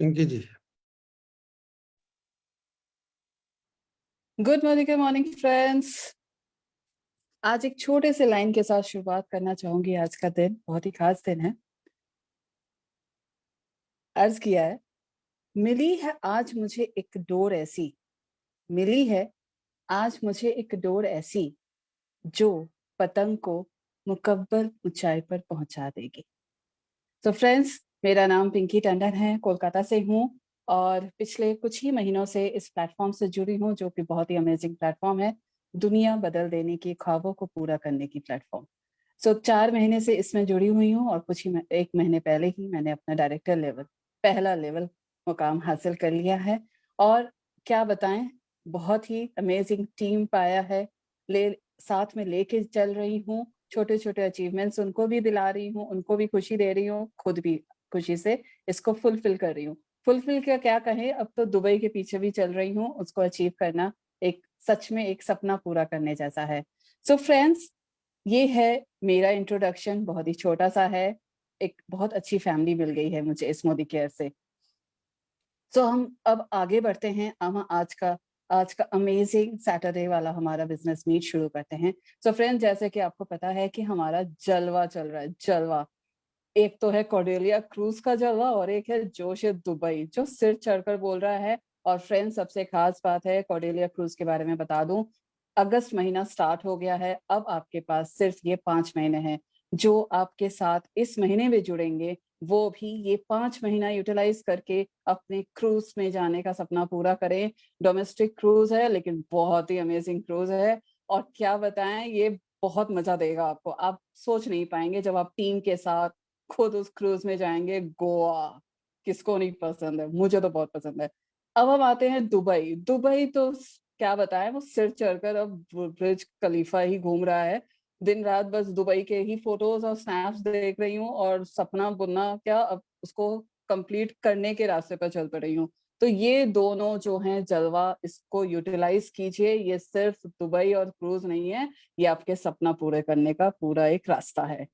Pinky ji. Good morning friends. आज एक छोटे से लाइन के साथ शुरुआत करना चाहूंगी। आज का दिन बहुत ही खास दिन है। अर्ज किया है, मिली है आज मुझे एक डोर ऐसी, मिली है आज मुझे एक डोर ऐसी जो पतंग को मुकब्बर ऊंचाई पर पहुंचा देगी। तो फ्रेंड्स, मेरा नाम पिंकी टंडन है, कोलकाता से हूँ और पिछले कुछ ही महीनों से इस प्लेटफॉर्म से जुड़ी हूँ, जो कि बहुत ही अमेजिंग प्लेटफॉर्म है। दुनिया बदल देने की, ख्वाबों को पूरा करने की प्लेटफॉर्म। 4 महीने से इसमें जुड़ी हुई हूँ और एक महीने पहले ही मैंने अपना डायरेक्टर लेवल, पहला लेवल मुकाम हासिल कर लिया है। और क्या बताएं, बहुत ही अमेजिंग टीम पाया है, ले साथ में लेके चल रही हूँ। छोटे छोटे अचीवमेंट्स उनको भी दिला रही हूँ, उनको भी खुशी दे रही हूँ, खुद भी खुशी से इसको फुलफिल कर रही हूँ। फुलफिल क्या कहें, अब तो दुबई के पीछे भी चल रही हूँ। उसको अचीव करना एक सच में एक सपना पूरा करने जैसा है। फ्रेंड्स, ये है मेरा इंट्रोडक्शन, बहुत ही छोटा सा है। एक बहुत अच्छी फैमिली मिल गई है मुझे इस मोदी केयर से। हम अब आगे बढ़ते हैं। हम आज का अमेजिंग सैटरडे वाला हमारा बिजनेस मीट शुरू करते हैं। फ्रेंड्स, जैसे कि आपको पता है कि हमारा जलवा चल रहा है, जलवा। एक तो है कॉर्डेलिया क्रूज का जलवा और एक है जोश दुबई, जो सिर चढ़कर बोल रहा है। और फ्रेंड्स, सबसे खास बात है, कॉर्डेलिया क्रूज के बारे में बता दूं, अगस्त महीना स्टार्ट हो गया है। अब आपके पास सिर्फ ये 5 महीने हैं। जो आपके साथ इस महीने में जुड़ेंगे वो भी ये 5 महीना यूटिलाइज करके अपने क्रूज में जाने का सपना पूरा करें। डोमेस्टिक क्रूज है लेकिन बहुत ही अमेजिंग क्रूज है। और क्या बताएं, ये बहुत मजा देगा आपको। आप सोच नहीं पाएंगे जब आप टीम के साथ खुद उस क्रूज में जाएंगे। गोवा किसको नहीं पसंद है, मुझे तो बहुत पसंद है। अब हम आते हैं दुबई। दुबई तो क्या बताएं, वो सिर चढ़कर अब ब्रिज खलीफा ही घूम रहा है। दिन रात बस दुबई के ही फोटोज और स्नैप्स देख रही हूँ और सपना बुनना क्या, अब उसको कंप्लीट करने के रास्ते पर चल पड़ रही हूँ। तो ये दोनों जो हैं जलवा, इसको यूटिलाइज कीजिए। ये सिर्फ दुबई और क्रूज नहीं है, ये आपके सपना पूरे करने का पूरा एक रास्ता है।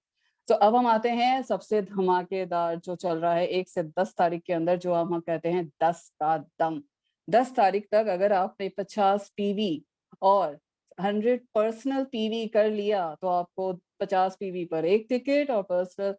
अब हम आते हैं सबसे धमाकेदार जो चल रहा है 1 से 10 तारीख के अंदर, जो हम कहते हैं 10 का दम। 10 तारीख तक अगर आपने 50 पीवी और 100 पर्सनल पीवी कर लिया तो आपको 50 पीवी पर एक टिकट और पर्सनल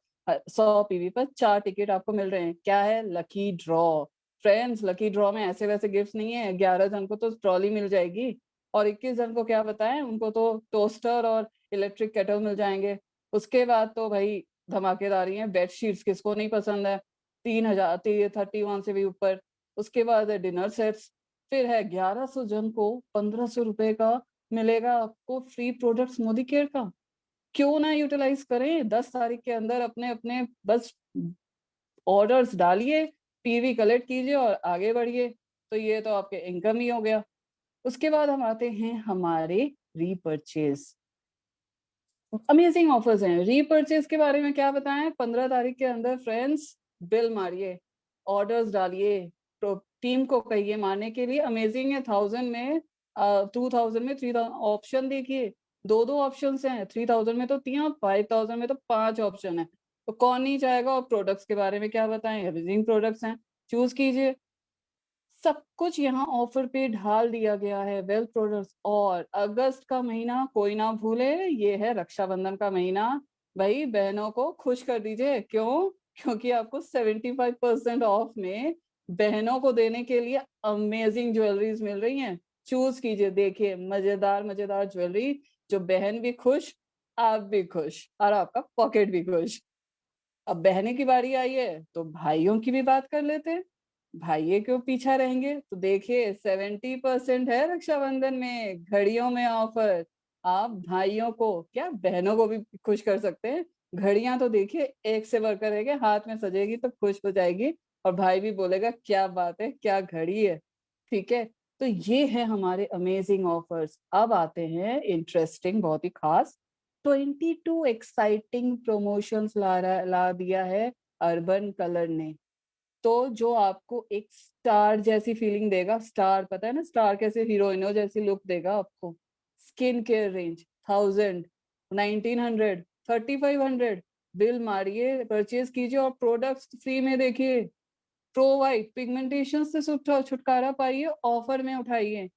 100 पीवी पर 4 टिकट आपको मिल रहे हैं। क्या है? Lucky draw. Friends, lucky draw में ऐसे वैसे गिफ्ट नहीं है। 11 जन को तो ट्रॉली मिल जाएगी और 21 जन को क्या बताएं, उनको तो टोस्टर और इलेक्ट्रिक केटल मिल जाएंगे। उसके बाद तो भाई धमाकेदारी है। बेडशीट्स किसको नहीं पसंद है, 3,000 31 से भी ऊपर। उसके बाद है डिनर सेट्स। फिर है 1100 जन को 1,500 रुपए का मिलेगा आपको फ्री प्रोडक्ट्स मोदी केयर का। क्यों ना यूटिलाइज करें? 10 तारीख के अंदर अपने अपने बस ऑर्डर्स डालिए, पीवी कलेक्ट कीजिए और आगे बढ़िए। तो ये तो आपके इनकम ही हो गया। उसके बाद हम आते हैं हमारे रीपर्चेज। अमेजिंग ऑफर्स हैं रीपर्चेज के बारे में। क्या बताएं, 15 तारीख के अंदर फ्रेंड्स बिल मारिए, ऑर्डर्स डालिए, तो टीम को कहिए मारने के लिए। अमेजिंग है। 1000 में 3000 ऑप्शन देखिए, दो दो ऑप्शन हैं। 3000 में तो 3, 5000 में तो 5 ऑप्शन है। तो कौन नहीं चाहेगा? और प्रोडक्ट्स के बारे में क्या बताएं, अमेजिंग प्रोडक्ट्स हैं, चूज कीजिए। सब कुछ यहाँ ऑफर पे ढाल दिया गया है, वेल प्रोडक्ट्स। और अगस्त का महीना कोई ना भूले, ये है रक्षाबंधन का महीना। भाई बहनों को खुश कर दीजिए। क्यों? क्योंकि आपको 75% ऑफ में बहनों को देने के लिए अमेजिंग ज्वेलरीज मिल रही हैं। चूज कीजिए, देखिए मजेदार मजेदार ज्वेलरी, जो बहन भी खुश, आप भी खुश और आपका पॉकेट भी खुश। अब बहने की बारी आई है तो भाइयों की भी बात कर लेते हैं। भाइये क्यों पीछा रहेंगे? तो देखिए 70% है रक्षाबंधन में घड़ियों में ऑफर। आप भाइयों को क्या, बहनों को भी खुश कर सकते हैं। घड़ियां तो देखिए एक से बढ़कर है, हाथ में सजेगी तो खुश हो जाएगी और भाई भी बोलेगा क्या बात है, क्या घड़ी है। ठीक है, तो ये है हमारे अमेजिंग ऑफर्स। अब आते हैं इंटरेस्टिंग, बहुत ही खास 22 एक्साइटिंग प्रमोशंस ला दिया है अर्बन कलर ने। तो जो आपको एक स्टार जैसी फीलिंग देगा। स्टार, पता है ना स्टार कैसे, हीरोइनों जैसी लुक देगा आपको। स्किन केयर रेंज 1000, 1900, 3500, बिल मारिए, परचेज कीजिए और प्रोडक्ट्स फ्री में देखिए। प्रो वाइट पिगमेंटेशन से छुटकारा पाइए, ऑफर में उठाइए।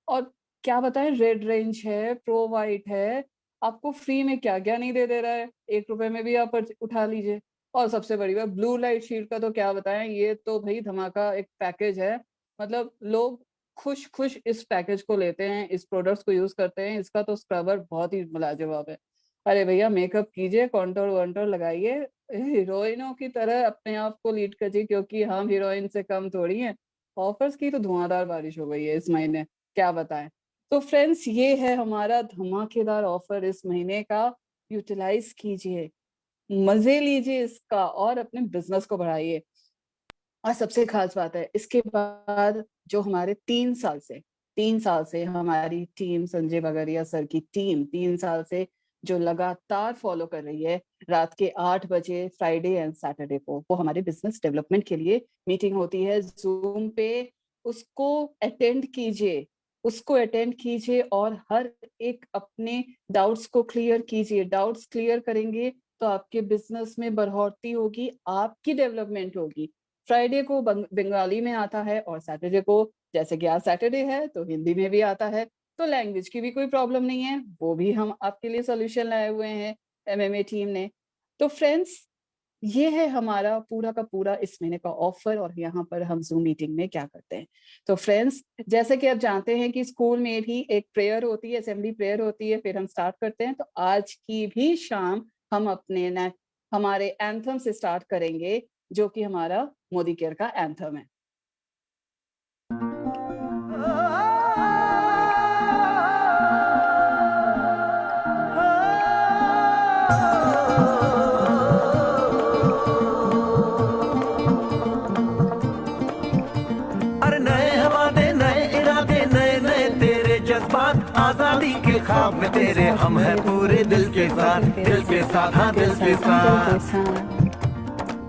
और क्या बताएं, रेड रेंज है, प्रो वाइट है, आपको फ्री में क्या क्या नहीं दे रहा है, 1 रुपए में भी आप उठा लीजिए। और सबसे बड़ी बात, ब्लू लाइट शील्ड का तो क्या बताएं, ये तो भाई धमाका एक पैकेज है। मतलब लोग खुश खुश इस पैकेज को लेते हैं, इस प्रोडक्ट्स को यूज करते हैं। इसका तो स्क्रबर बहुत ही लाजवाब है। अरे भैया, मेकअप कीजिए, कॉन्टोर वॉन्टोर लगाइए, हीरोइनों की तरह अपने आप को लीड कीजिए, क्योंकि हम हीरोइन से कम थोड़ी हैं। ऑफर्स की तो धुआंधार बारिश हो गई है इस महीने, क्या बताएं। तो फ्रेंड्स, ये है हमारा धमाकेदार ऑफर इस महीने का। यूटिलाइज कीजिए, मजे लीजिए इसका और अपने बिजनेस को बढ़ाइए। और सबसे खास बात है, इसके बाद जो हमारे 3 साल से हमारी टीम, संजय बगरिया सर की टीम 3 साल से जो लगातार फॉलो कर रही है, रात के 8 बजे फ्राइडे एंड सैटरडे को वो हमारे बिजनेस डेवलपमेंट के लिए मीटिंग होती है जूम पे। उसको अटेंड कीजिए, उसको अटेंड कीजिए और हर एक अपने डाउट्स को क्लियर कीजिए। डाउट्स क्लियर करेंगे तो आपके बिजनेस में बढ़ोतरी होगी, आपकी डेवलपमेंट होगी। फ्राइडे को बंगाली में आता है और सैटरडे को, जैसे कि आज सैटरडे है, तो हिंदी में भी आता है। तो लैंग्वेज की भी कोई प्रॉब्लम नहीं है, वो भी हम आपके लिए सोल्यूशन लाए हुए हैं एमएमए टीम ने। तो फ्रेंड्स, ये है हमारा पूरा का पूरा इस महीने का ऑफर। और यहाँ पर हम जूम मीटिंग में क्या करते हैं, तो फ्रेंड्स, जैसे कि आप जानते हैं कि स्कूल में भी एक प्रेयर होती है, असेंबली प्रेयर होती है, फिर हम स्टार्ट करते हैं। तो आज की भी शाम हम हमारे एंथम से स्टार्ट करेंगे, जो कि हमारा मोदी केयर का एंथम है। अरे नए हवाले, नए इरादे, नए नए तेरे जज्बात, आजादी के ख्वाब में तेरे हम हैं पूरे दिल के साथ, दिल के साथ, हाँ दिल के साथ।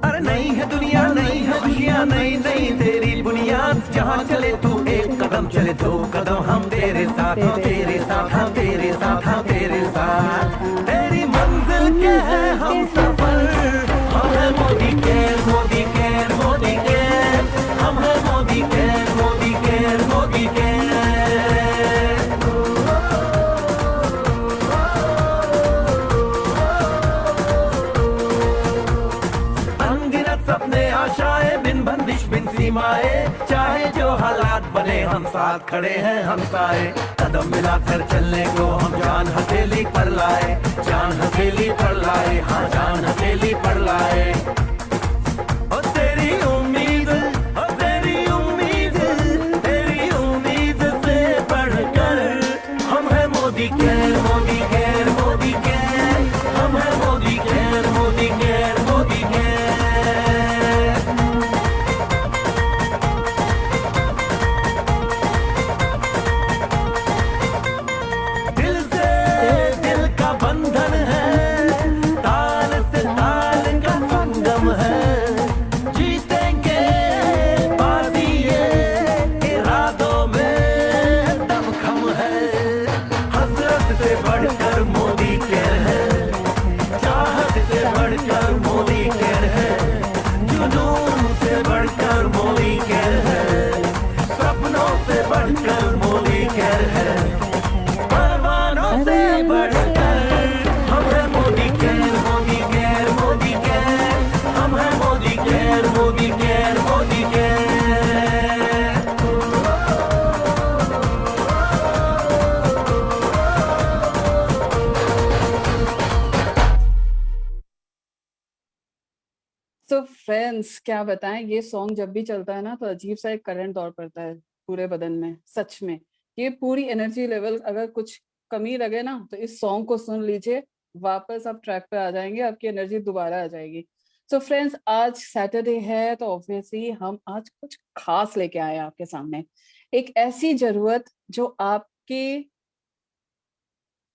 अरे नई है दुनिया, नई है खुशियाँ, नई नई तेरी बुनियाद, जहाँ चले तू एक कदम चले 2 कदम हम तेरे साथ, हाँ तेरे साथ, हाँ तेरे साथ, हाँ तेरे साथ। तेरी मंजिल के है हम सफर, हम है Modi care, Modi care, Modi care, हम है Modi care, Modi care, Modi care. अनगिनत सपने आशाएं, बिन बंदिश बिन सीमाएं, चाहे जो हालात बने हम साथ खड़े हैं हम साए। कदम मिलाकर चलने को हम जान हथेली पर लाए, जान हथेली पर लाए, हाँ जान हथेली पर लाए। ओ तेरी उम्मीद, ओ तेरी उम्मीद, तेरी उम्मीद से बढ़कर हम है Modi care, Modi care, Modi care, हम है Modi care, Modi care, Modi care. दिल से दिल का बंधन है, ताल से ताल का संगम है, जीतेंगे बाजी ये इरादों में दमखम है। हसरत से बढ़कर मोदी केयर है, चाहत से बढ़कर मोदी केयर है, जुनून से बढ़कर मोदी केयर है, सपनों से बढ़कर मोदी केयर है, परवानों से बढ़कर हम है Modi care, Modi care, Modi care, हम है Modi care, Modi care, Modi care. तो फ्रेंड्स, क्या बताएं, ये सॉन्ग जब भी चलता है ना, तो अजीब सा एक करंट दौड़ पड़ता है पूरे बदन में। सच में, ये पूरी एनर्जी लेवल, अगर कुछ कमी लगे ना, तो इस सॉन्ग को सुन लीजिए, वापस आप ट्रैक पे आ जाएंगे, आपकी एनर्जी दोबारा आ जाएगी। तो फ्रेंड्स, आज सैटरडे है, तो ऑब्वियसली हम आज कुछ खास लेके आए हैं आपके सामने। एक ऐसी जरूरत जो आपके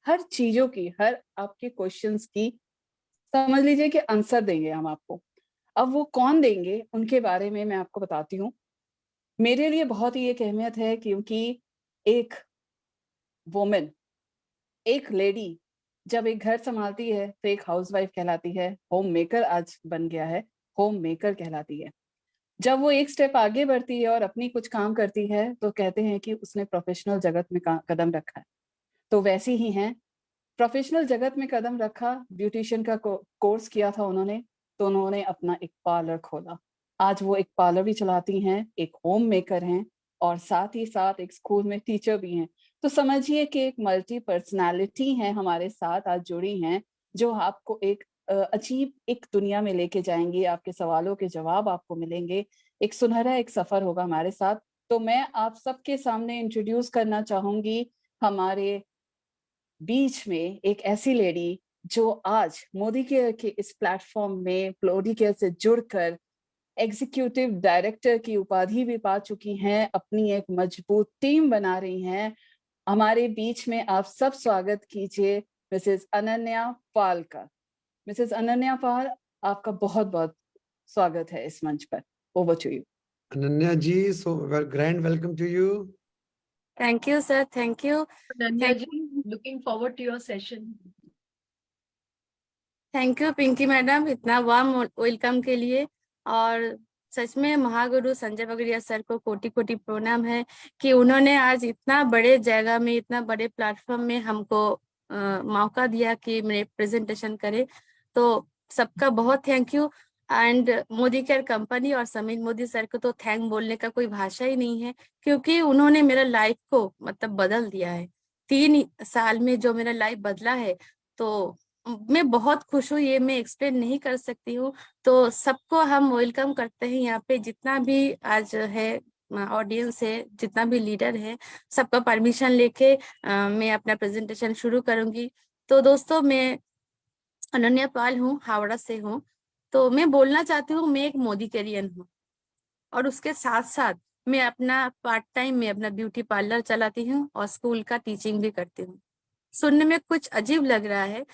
हर चीजों की, हर आपके क्वेश्चंस की, समझ लीजिए कि आंसर देंगे हम आपको। अब वो कौन देंगे, उनके बारे में मैं आपको बताती हूँ। मेरे लिए बहुत ही एक अहमियत है, क्योंकि एक वुमेन, एक लेडी जब एक घर संभालती है, तो एक हाउसवाइफ कहलाती है। होम मेकर आज बन गया है, होम मेकर कहलाती है। जब वो एक स्टेप आगे बढ़ती है और अपनी कुछ काम करती है तो कहते हैं कि उसने प्रोफेशनल जगत में कदम रखा है। तो वैसी ही हैं, प्रोफेशनल जगत में कदम रखा, ब्यूटिशियन का कोर्स किया था उन्होंने, तो उन्होंने अपना एक पार्लर खोला। आज वो एक पार्लर भी चलाती हैं, एक होम मेकर हैं और साथ ही साथ एक स्कूल में टीचर भी हैं। तो समझिए कि एक मल्टी पर्सनालिटी है हमारे साथ आज जुड़ी हैं, जो आपको एक अजीब एक दुनिया में लेके जाएंगी, आपके सवालों के जवाब आपको मिलेंगे, एक सुनहरा एक सफर होगा हमारे साथ। तो मैं आप सबके सामने इंट्रोड्यूस करना चाहूंगी हमारे बीच में एक ऐसी लेडी जो आज मोदी केयर के इस प्लेटफॉर्म में मोदी केयर से जुड़कर एग्जीक्यूटिव डायरेक्टर की उपाधि भी पा चुकी हैं, अपनी एक मजबूत टीम बना रही हैं। हमारे बीच में आप सब स्वागत कीजिए मिसेस अनन्या पाल का। मिसेस अनन्या पाल, आपका बहुत बहुत स्वागत है इस मंच पर। Over to you. Ananya ji, so grand welcome to you. Thank you, sir. Thank you. Ananya ji, looking forward to your session. Thank you Pinky madam, इतना वार्म वेलकम के लिए। और सच में महागुरु संजय बगड़िया सर को कोटि कोटि प्रणाम है कि उन्होंने आज इतना बड़े जगह में, इतना बड़े प्लेटफॉर्म में हमको मौका दिया कि मैं प्रेजेंटेशन करे। तो सबका बहुत thank you. And Modi care company और समीर मोदी सर को तो थैंक बोलने का कोई भाषा ही नहीं है, क्योंकि उन्होंने मेरा लाइफ को मतलब बदल दिया है। 3 साल में जो मेरा लाइफ बदला है, तो मैं बहुत खुश हूँ, ये मैं एक्सप्लेन नहीं कर सकती हूँ। तो सबको हम वेलकम करते हैं यहाँ पे, जितना भी आज है ऑडियंस है, जितना भी लीडर है, सबका परमिशन लेके मैं अपना प्रेजेंटेशन शुरू करूंगी। तो दोस्तों, मैं अनन्या पाल हूँ, हावड़ा से हूँ। तो मैं बोलना चाहती हूँ, मैं एक मोदी कैरियन हूँ और उसके साथ साथ मैं अपना पार्ट टाइम में अपना ब्यूटी पार्लर चलाती हूँ और स्कूल का टीचिंग भी करती हूँ। सुनने में कुछ अजीब लग रहा है।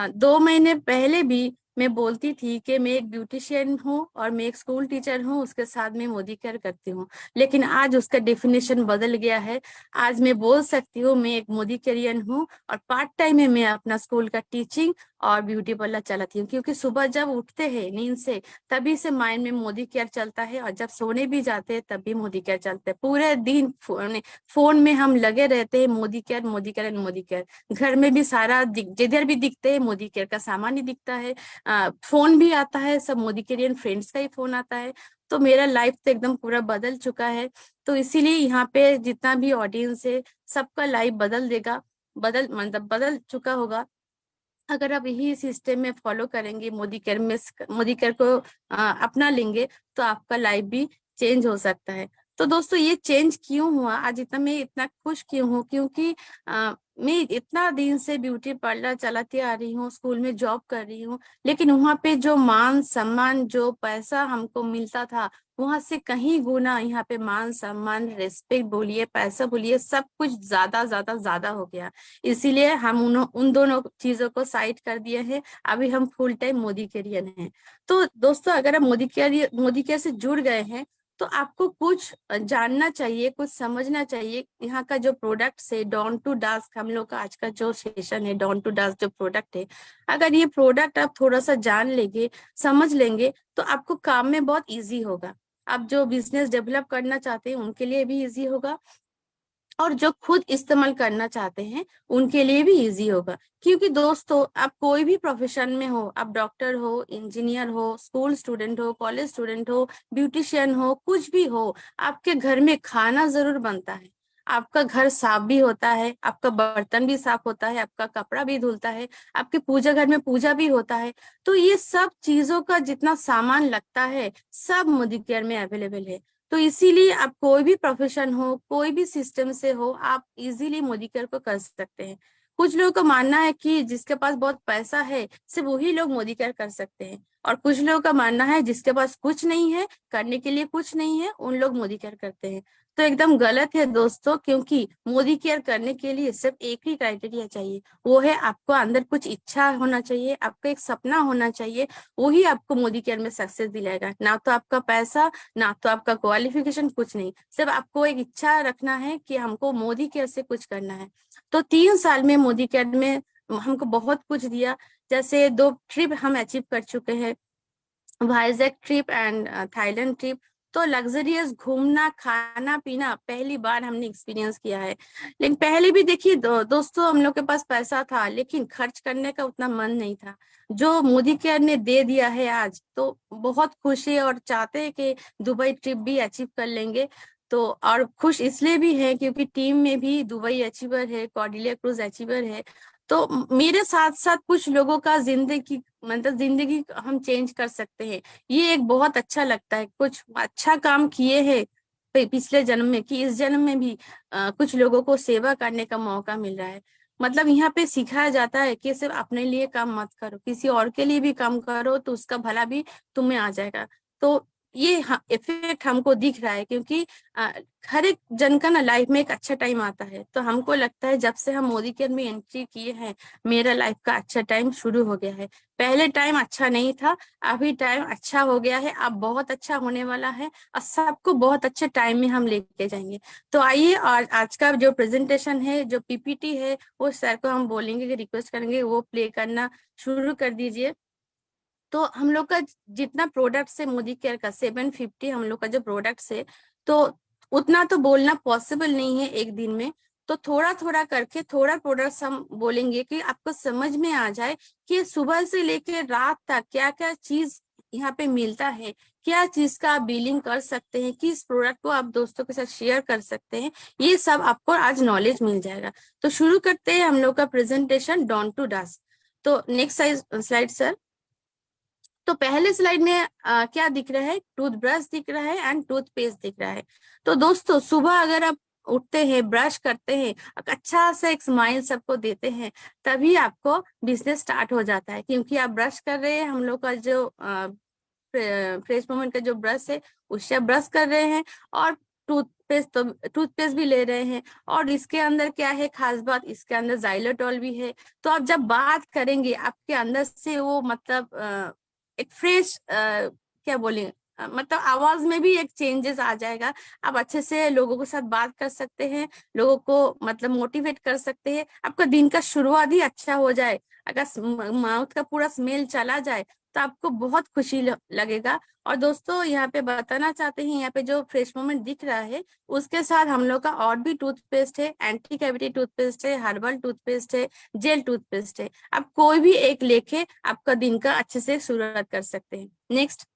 2 महीने पहले भी मैं बोलती थी कि मैं एक ब्यूटिशियन हूँ और मैं एक स्कूल टीचर हूँ, उसके साथ मैं मोदी केयर करती हूँ। लेकिन आज उसका डेफिनेशन बदल गया है। आज मैं बोल सकती हूँ मैं एक मोदी कैरियन हूँ और पार्ट टाइम में मैं अपना स्कूल का टीचिंग और ब्यूटी पार्लर चलाती हूँ। क्योंकि सुबह जब उठते हैं नींद से, तभी से माइंड में मोदी केयर चलता है, और जब सोने भी जाते हैं तब भी मोदी केयर चलता है। पूरे दिन फोन में हम लगे रहते हैं, Modi care Modi care and Modi care. घर में भी सारा जिधर भी दिखते हैं मोदी केयर का सामान ही दिखता है। फोन भी आता है, सब मोदी केरियन फ्रेंड्स का ही फोन आता है। तो मेरा लाइफ तो एकदम पूरा बदल चुका है। तो इसीलिए यहाँ पे जितना भी ऑडियंस है, सबका लाइफ बदल देगा, मतलब बदल चुका होगा अगर आप यही सिस्टम में फॉलो करेंगे, मोदी केयर को अपना लेंगे, तो आपका लाइफ भी चेंज हो सकता है। तो दोस्तों, ये चेंज क्यों हुआ, आज मैं इतना खुश क्यों हूँ? क्योंकि मैं इतना दिन से ब्यूटी पार्लर चलाती आ रही हूँ, स्कूल में जॉब कर रही हूँ, लेकिन वहाँ पे जो मान सम्मान, जो पैसा हमको मिलता था, वहां से कहीं गुना यहाँ पे मान सम्मान, रेस्पेक्ट बोलिए, पैसा बोलिए, सब कुछ ज्यादा हो गया। इसीलिए हम उन दोनों चीजों को साइड कर दिए हैं। अभी हम फुल टाइम मोदी कैरियर हैं। तो दोस्तों, अगर आप मोदी केयर से जुड़ गए हैं, तो आपको कुछ जानना चाहिए, कुछ समझना चाहिए। यहाँ का जो प्रोडक्ट है, डॉन टू डास्क, हम लोग का आज का जो सेशन है, डॉन टू डास्क जो प्रोडक्ट है, अगर ये प्रोडक्ट आप थोड़ा सा जान लेंगे, समझ लेंगे, तो आपको काम में बहुत इजी होगा। आप जो बिजनेस डेवलप करना चाहते हैं उनके लिए भी इजी होगा, और जो खुद इस्तेमाल करना चाहते हैं उनके लिए भी इजी होगा। क्योंकि दोस्तों, आप कोई भी प्रोफेशन में हो, आप डॉक्टर हो, इंजीनियर हो, स्कूल स्टूडेंट हो, कॉलेज स्टूडेंट हो, ब्यूटिशियन हो, कुछ भी हो, आपके घर में खाना जरूर बनता है, आपका घर साफ भी होता है, आपका बर्तन भी साफ होता है, आपका कपड़ा भी धुलता है, आपके पूजा घर में पूजा भी होता है। तो ये सब चीजों का जितना सामान लगता है, सब मोदी केयर में अवेलेबल है। तो इसीलिए आप कोई भी प्रोफेशन हो, कोई भी सिस्टम से हो, आप इजीली मोदी केयर को कर सकते हैं। कुछ लोगों का मानना है कि जिसके पास बहुत पैसा है सिर्फ वही लोग मोदी केयर कर सकते हैं, और कुछ लोगों का मानना है जिसके पास कुछ नहीं है, करने के लिए कुछ नहीं है, उन लोग मोदी केयर करते हैं। तो एकदम गलत है दोस्तों, क्योंकि मोदी केयर करने के लिए सिर्फ एक ही क्राइटेरिया चाहिए, वो है आपको अंदर कुछ इच्छा होना चाहिए, आपका एक सपना होना चाहिए। वही आपको मोदी केयर में सक्सेस दिलाएगा, ना तो आपका पैसा, ना तो आपका क्वालिफिकेशन, कुछ नहीं। सिर्फ आपको एक इच्छा रखना है कि हमको मोदी केयर से कुछ करना है। तो 3 साल में मोदी केयर में हमको बहुत कुछ दिया। जैसे 2 ट्रिप हम अचीव कर चुके हैं, Vizag trip and Thailand trip. तो लग्जरियस घूमना खाना पीना पहली बार हमने एक्सपीरियंस किया है। लेकिन पहले भी देखिए दोस्तों, हम लोग के पास पैसा था लेकिन खर्च करने का उतना मन नहीं था। जो मोदी केयर ने दे दिया है आज, तो बहुत खुश है और चाहते हैं कि दुबई ट्रिप भी अचीव कर लेंगे। तो और खुश इसलिए भी है क्योंकि टीम में भी दुबई अचीवर है, कॉर्डिलिया क्रूज अचीवर है। तो मेरे साथ साथ कुछ लोगों का जिंदगी मतलब जिंदगी हम चेंज कर सकते हैं। ये एक बहुत अच्छा लगता है, कुछ अच्छा काम किए हैं पिछले जन्म में कि इस जन्म में भी कुछ लोगों को सेवा करने का मौका मिल रहा है। मतलब यहाँ पे सिखाया जाता है कि सिर्फ अपने लिए काम मत करो, किसी और के लिए भी काम करो तो उसका भला भी तुम्हें आ जाएगा। तो ये इफेक्ट हमको दिख रहा है क्योंकि हर एक जन का ना लाइफ में एक अच्छा टाइम आता है। तो हमको लगता है जब से हम मोदी केयर में एंट्री किए हैं, मेरा लाइफ का अच्छा टाइम शुरू हो गया है। पहले टाइम अच्छा नहीं था, अभी टाइम अच्छा हो गया है, अब बहुत अच्छा होने वाला है और सबको बहुत अच्छे टाइम में हम लेके जाएंगे। तो आइए, और आज का जो प्रेजेंटेशन है, जो पीपीटी है, वो सर को हम बोलेंगे कि रिक्वेस्ट करेंगे वो प्ले करना शुरू कर दीजिए। तो हम लोग का जितना प्रोडक्ट है मोदी केयर का 750 हम लोग का जो प्रोडक्ट है, तो उतना तो बोलना पॉसिबल नहीं है एक दिन में। तो थोड़ा थोड़ा करके थोड़ा प्रोडक्ट्स हम बोलेंगे कि आपको समझ में आ जाए कि सुबह से लेकर रात तक क्या क्या चीज यहाँ पे मिलता है, क्या चीज का आप बिलिंग कर सकते हैं, किस प्रोडक्ट को आप दोस्तों के साथ शेयर कर सकते हैं, ये सब आपको आज नॉलेज मिल जाएगा। तो शुरू करते हैं हम लोग का प्रेजेंटेशन डॉन टू डस्ट। तो नेक्स्ट स्लाइड सर। तो पहले स्लाइड में क्या दिख रहा है, टूथब्रश दिख रहा है एंड टूथपेस्ट दिख रहा है। तो दोस्तों सुबह अगर आप उठते हैं, ब्रश करते हैं, अच्छा सा एक स्माइल सबको देते हैं, तभी आपको बिजनेस स्टार्ट हो जाता है। क्योंकि आप ब्रश कर रहे हैं, हम लोग का जो फ्रेश मोमेंट का जो ब्रश है उससे ब्रश कर रहे हैं, और टूथपेस्ट भी ले रहे हैं। और इसके अंदर क्या है खास बात, इसके अंदर जाइलोटॉल भी है। तो आप जब बात करेंगे आपके अंदर से वो मतलब एक फ्रेश क्या बोले मतलब आवाज में भी एक चेंजेस आ जाएगा। आप अच्छे से लोगों के साथ बात कर सकते हैं, लोगों को मतलब मोटिवेट कर सकते हैं, आपका दिन का शुरुआत ही अच्छा हो जाए। अगर माउथ का पूरा स्मेल चला जाए तो आपको बहुत खुशी लगेगा। और दोस्तों यहाँ पे बताना चाहते हैं, यहाँ पे जो फ्रेश मोमेंट दिख रहा है उसके साथ हम लोग का और भी टूथपेस्ट है, एंटी कैविटी टूथपेस्ट है, हर्बल टूथपेस्ट है, जेल टूथपेस्ट है। आप कोई भी एक लेके आपका दिन का अच्छे से शुरुआत कर सकते हैं। नेक्स्ट,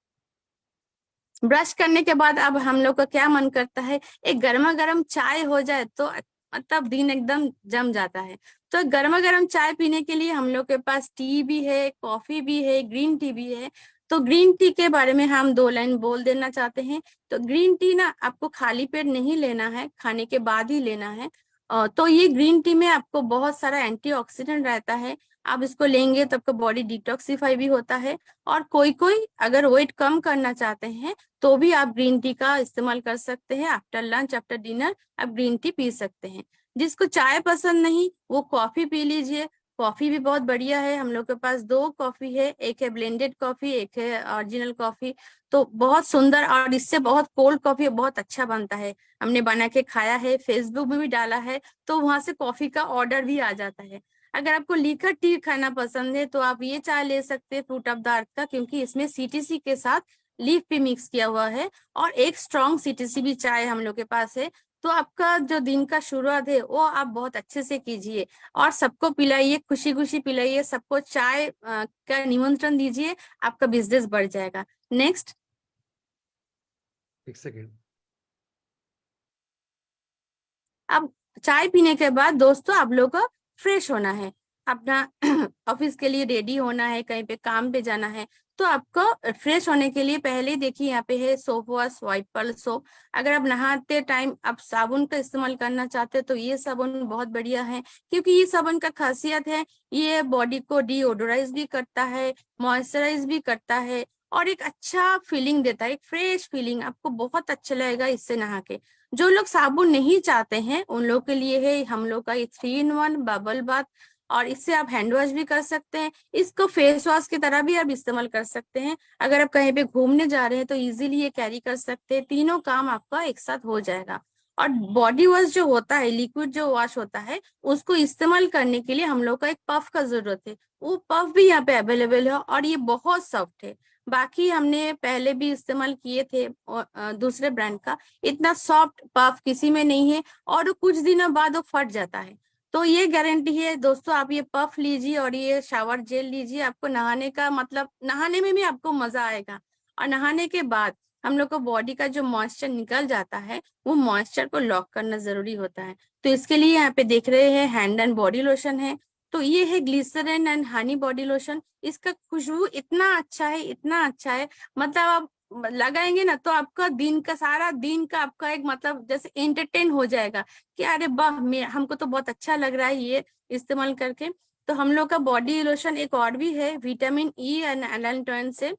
ब्रश करने के बाद अब हम लोग का क्या मन करता है, एक गर्मा गर्म चाय हो जाए तो मतलब दिन एकदम जम जाता है। तो गर्मा गर्म चाय पीने के लिए हम लोग के पास टी भी है, कॉफी भी है, ग्रीन टी भी है। तो ग्रीन टी के बारे में हम 2 लाइन बोल देना चाहते हैं। तो ग्रीन टी ना आपको खाली पेट नहीं लेना है, खाने के बाद ही लेना है। तो ये ग्रीन टी में आपको बहुत सारा एंटीऑक्सीडेंट रहता है, आप इसको लेंगे तो आपका बॉडी डिटॉक्सिफाई भी होता है। और कोई कोई अगर वेट कम करना चाहते हैं तो भी आप ग्रीन टी का इस्तेमाल कर सकते हैं। आफ्टर लंच, आफ्टर डिनर आप ग्रीन टी पी सकते हैं। जिसको चाय पसंद नहीं वो कॉफी पी लीजिए, कॉफी भी बहुत बढ़िया है। हम लोग के पास 2 कॉफी है, एक है ब्लेंडेड कॉफी, एक है ओरिजिनल कॉफी। तो बहुत सुंदर, और इससे बहुत कोल्ड कॉफी बहुत अच्छा बनता है, हमने बना के खाया है, फेसबुक में भी डाला है। तो वहां से कॉफी का ऑर्डर भी आ जाता है। अगर आपको लीकर टी खाना पसंद है तो आप ये चाय ले सकते हैं फ्रूट ऑफ द अर्थ का, क्योंकि इसमें सीटीसी के साथ लीफ भी मिक्स किया हुआ है, और एक स्ट्रॉन्ग सीटीसी भी चाय हम लोग के पास है। तो आपका जो दिन का शुरुआत है वो आप बहुत अच्छे से कीजिए और सबको पिलाइए, खुशी खुशी पिलाइए, सबको चाय का निमंत्रण दीजिए, आपका बिजनेस बढ़ जाएगा। नेक्स्ट, एक सेकेंड। अब चाय पीने के बाद दोस्तों आप लोग को फ्रेश होना है, अपना ऑफिस के लिए रेडी होना है, कहीं पे काम पे जाना है। तो आपको फ्रेश होने के लिए पहले देखिए यहाँ पे है सोप वॉश, वाइपर सोप। अगर आप नहाते टाइम आप साबुन का इस्तेमाल करना चाहते हैं तो ये साबुन बहुत बढ़िया है, क्योंकि ये साबुन का खासियत है ये बॉडी को डीओडोराइज भी करता है, मॉइस्चराइज भी करता है, और एक अच्छा फीलिंग देता है, एक फ्रेश फीलिंग, आपको बहुत अच्छा लगेगा इससे नहा के। जो लोग साबुन नहीं चाहते हैं उन लोग के लिए है हम लोग का ये 3-in-1 बबल बाथ, और इससे आप हैंड वॉश भी कर सकते हैं, इसको फेस वॉश की तरह भी आप इस्तेमाल कर सकते हैं। अगर आप कहीं पे घूमने जा रहे हैं तो इजीली ये कैरी कर सकते हैं, तीनों काम आपका एक साथ हो जाएगा। और बॉडी वॉश जो होता है, लिक्विड जो वॉश होता है, उसको इस्तेमाल करने के लिए हम लोग का एक पफ का जरूरत है, वो पफ भी यहाँ पे अवेलेबल है और ये बहुत सॉफ्ट है। बाकी हमने पहले भी इस्तेमाल किए थे और दूसरे ब्रांड का, इतना सॉफ्ट पफ किसी में नहीं है और कुछ दिनों बाद वो फट जाता है। तो ये गारंटी है दोस्तों, आप ये पफ लीजिए और ये शावर जेल लीजिए, आपको नहाने का मतलब नहाने में भी आपको मजा आएगा। और नहाने के बाद हम लोग को बॉडी का जो मॉइस्चर निकल जाता है वो मॉइस्चर को लॉक करना जरूरी होता है। तो इसके लिए यहाँ पे देख रहे हैं हैंड एंड बॉडी लोशन है। तो ये है glycerine and honey body lotion. इसका खुशबू इतना अच्छा है, इतना अच्छा है, मतलब आप लगाएंगे ना तो आपका दिन का सारा दिन का आपका एक मतलब जैसे एंटरटेन हो जाएगा कि अरे वाह, हमको तो बहुत अच्छा लग रहा है ये इस्तेमाल करके। तो हम लोग का बॉडी लोशन एक और भी है विटामिन ई एंड एलांटोइन से।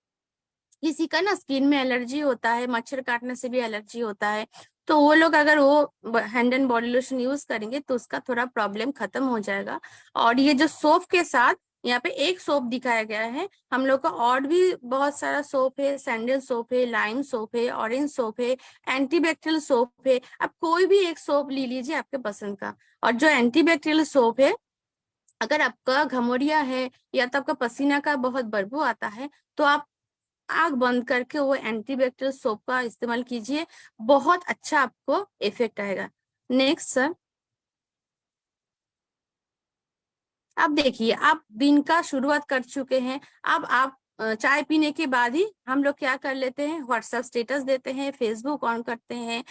किसी का ना स्किन में एलर्जी होता है, मच्छर काटने से भी एलर्जी होता है, तो वो लोग अगर वो hand and body lotion use करेंगे तो उसका थोड़ा प्रॉब्लम खत्म हो जाएगा। और ये जो सोप के साथ यहाँ पे एक सोप दिखाया गया है, हम लोग का और भी बहुत सारा सोप है, सैंडल सोप है, लाइम सोप है, ऑरेंज सोप है, एंटीबैक्टीरियल सोप है। आप कोई भी एक सोप ले लीजिए आपके पसंद का। और जो एंटीबैक्टीरियल सोप है, अगर आपका घमौरिया है या तो आपका पसीना का बहुत बदबू आता है तो आप आग बंद करके वो एंटीबैक्टीरियल सोप का इस्तेमाल कीजिए, बहुत अच्छा आपको इफेक्ट आएगा। नेक्स्ट सर, अब देखिए आप दिन का शुरुआत कर चुके हैं, अब आप चाय पीने के बाद ही हम लोग क्या कर लेते हैं, व्हाट्सएप स्टेटस देते हैं, फेसबुक ऑन करते हैं,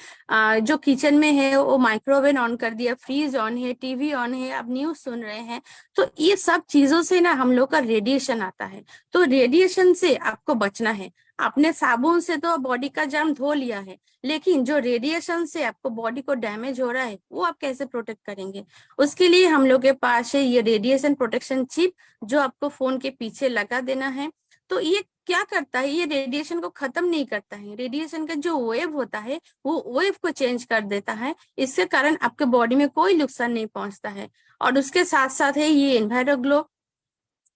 जो किचन में है वो माइक्रोवेव ऑन कर दिया, फ्रीज ऑन है, टीवी ऑन है, अब न्यूज सुन रहे हैं। तो ये सब चीजों से ना हम लोग का रेडिएशन आता है, तो रेडिएशन से आपको बचना है। आपने साबुन से तो बॉडी का जर्म धो लिया है, लेकिन जो रेडिएशन से आपको बॉडी को डैमेज हो रहा है वो आप कैसे प्रोटेक्ट करेंगे? उसके लिए हम लोग के पास है ये रेडिएशन प्रोटेक्शन चिप, जो आपको फोन के पीछे लगा देना है। तो ये क्या करता है, ये रेडिएशन को खत्म नहीं करता है, रेडिएशन का जो वेव होता है वो वेव को चेंज कर देता है, इसके कारण आपके बॉडी में कोई नुकसान नहीं पहुंचता है। और उसके साथ साथ है ये एनवायरोग्लो,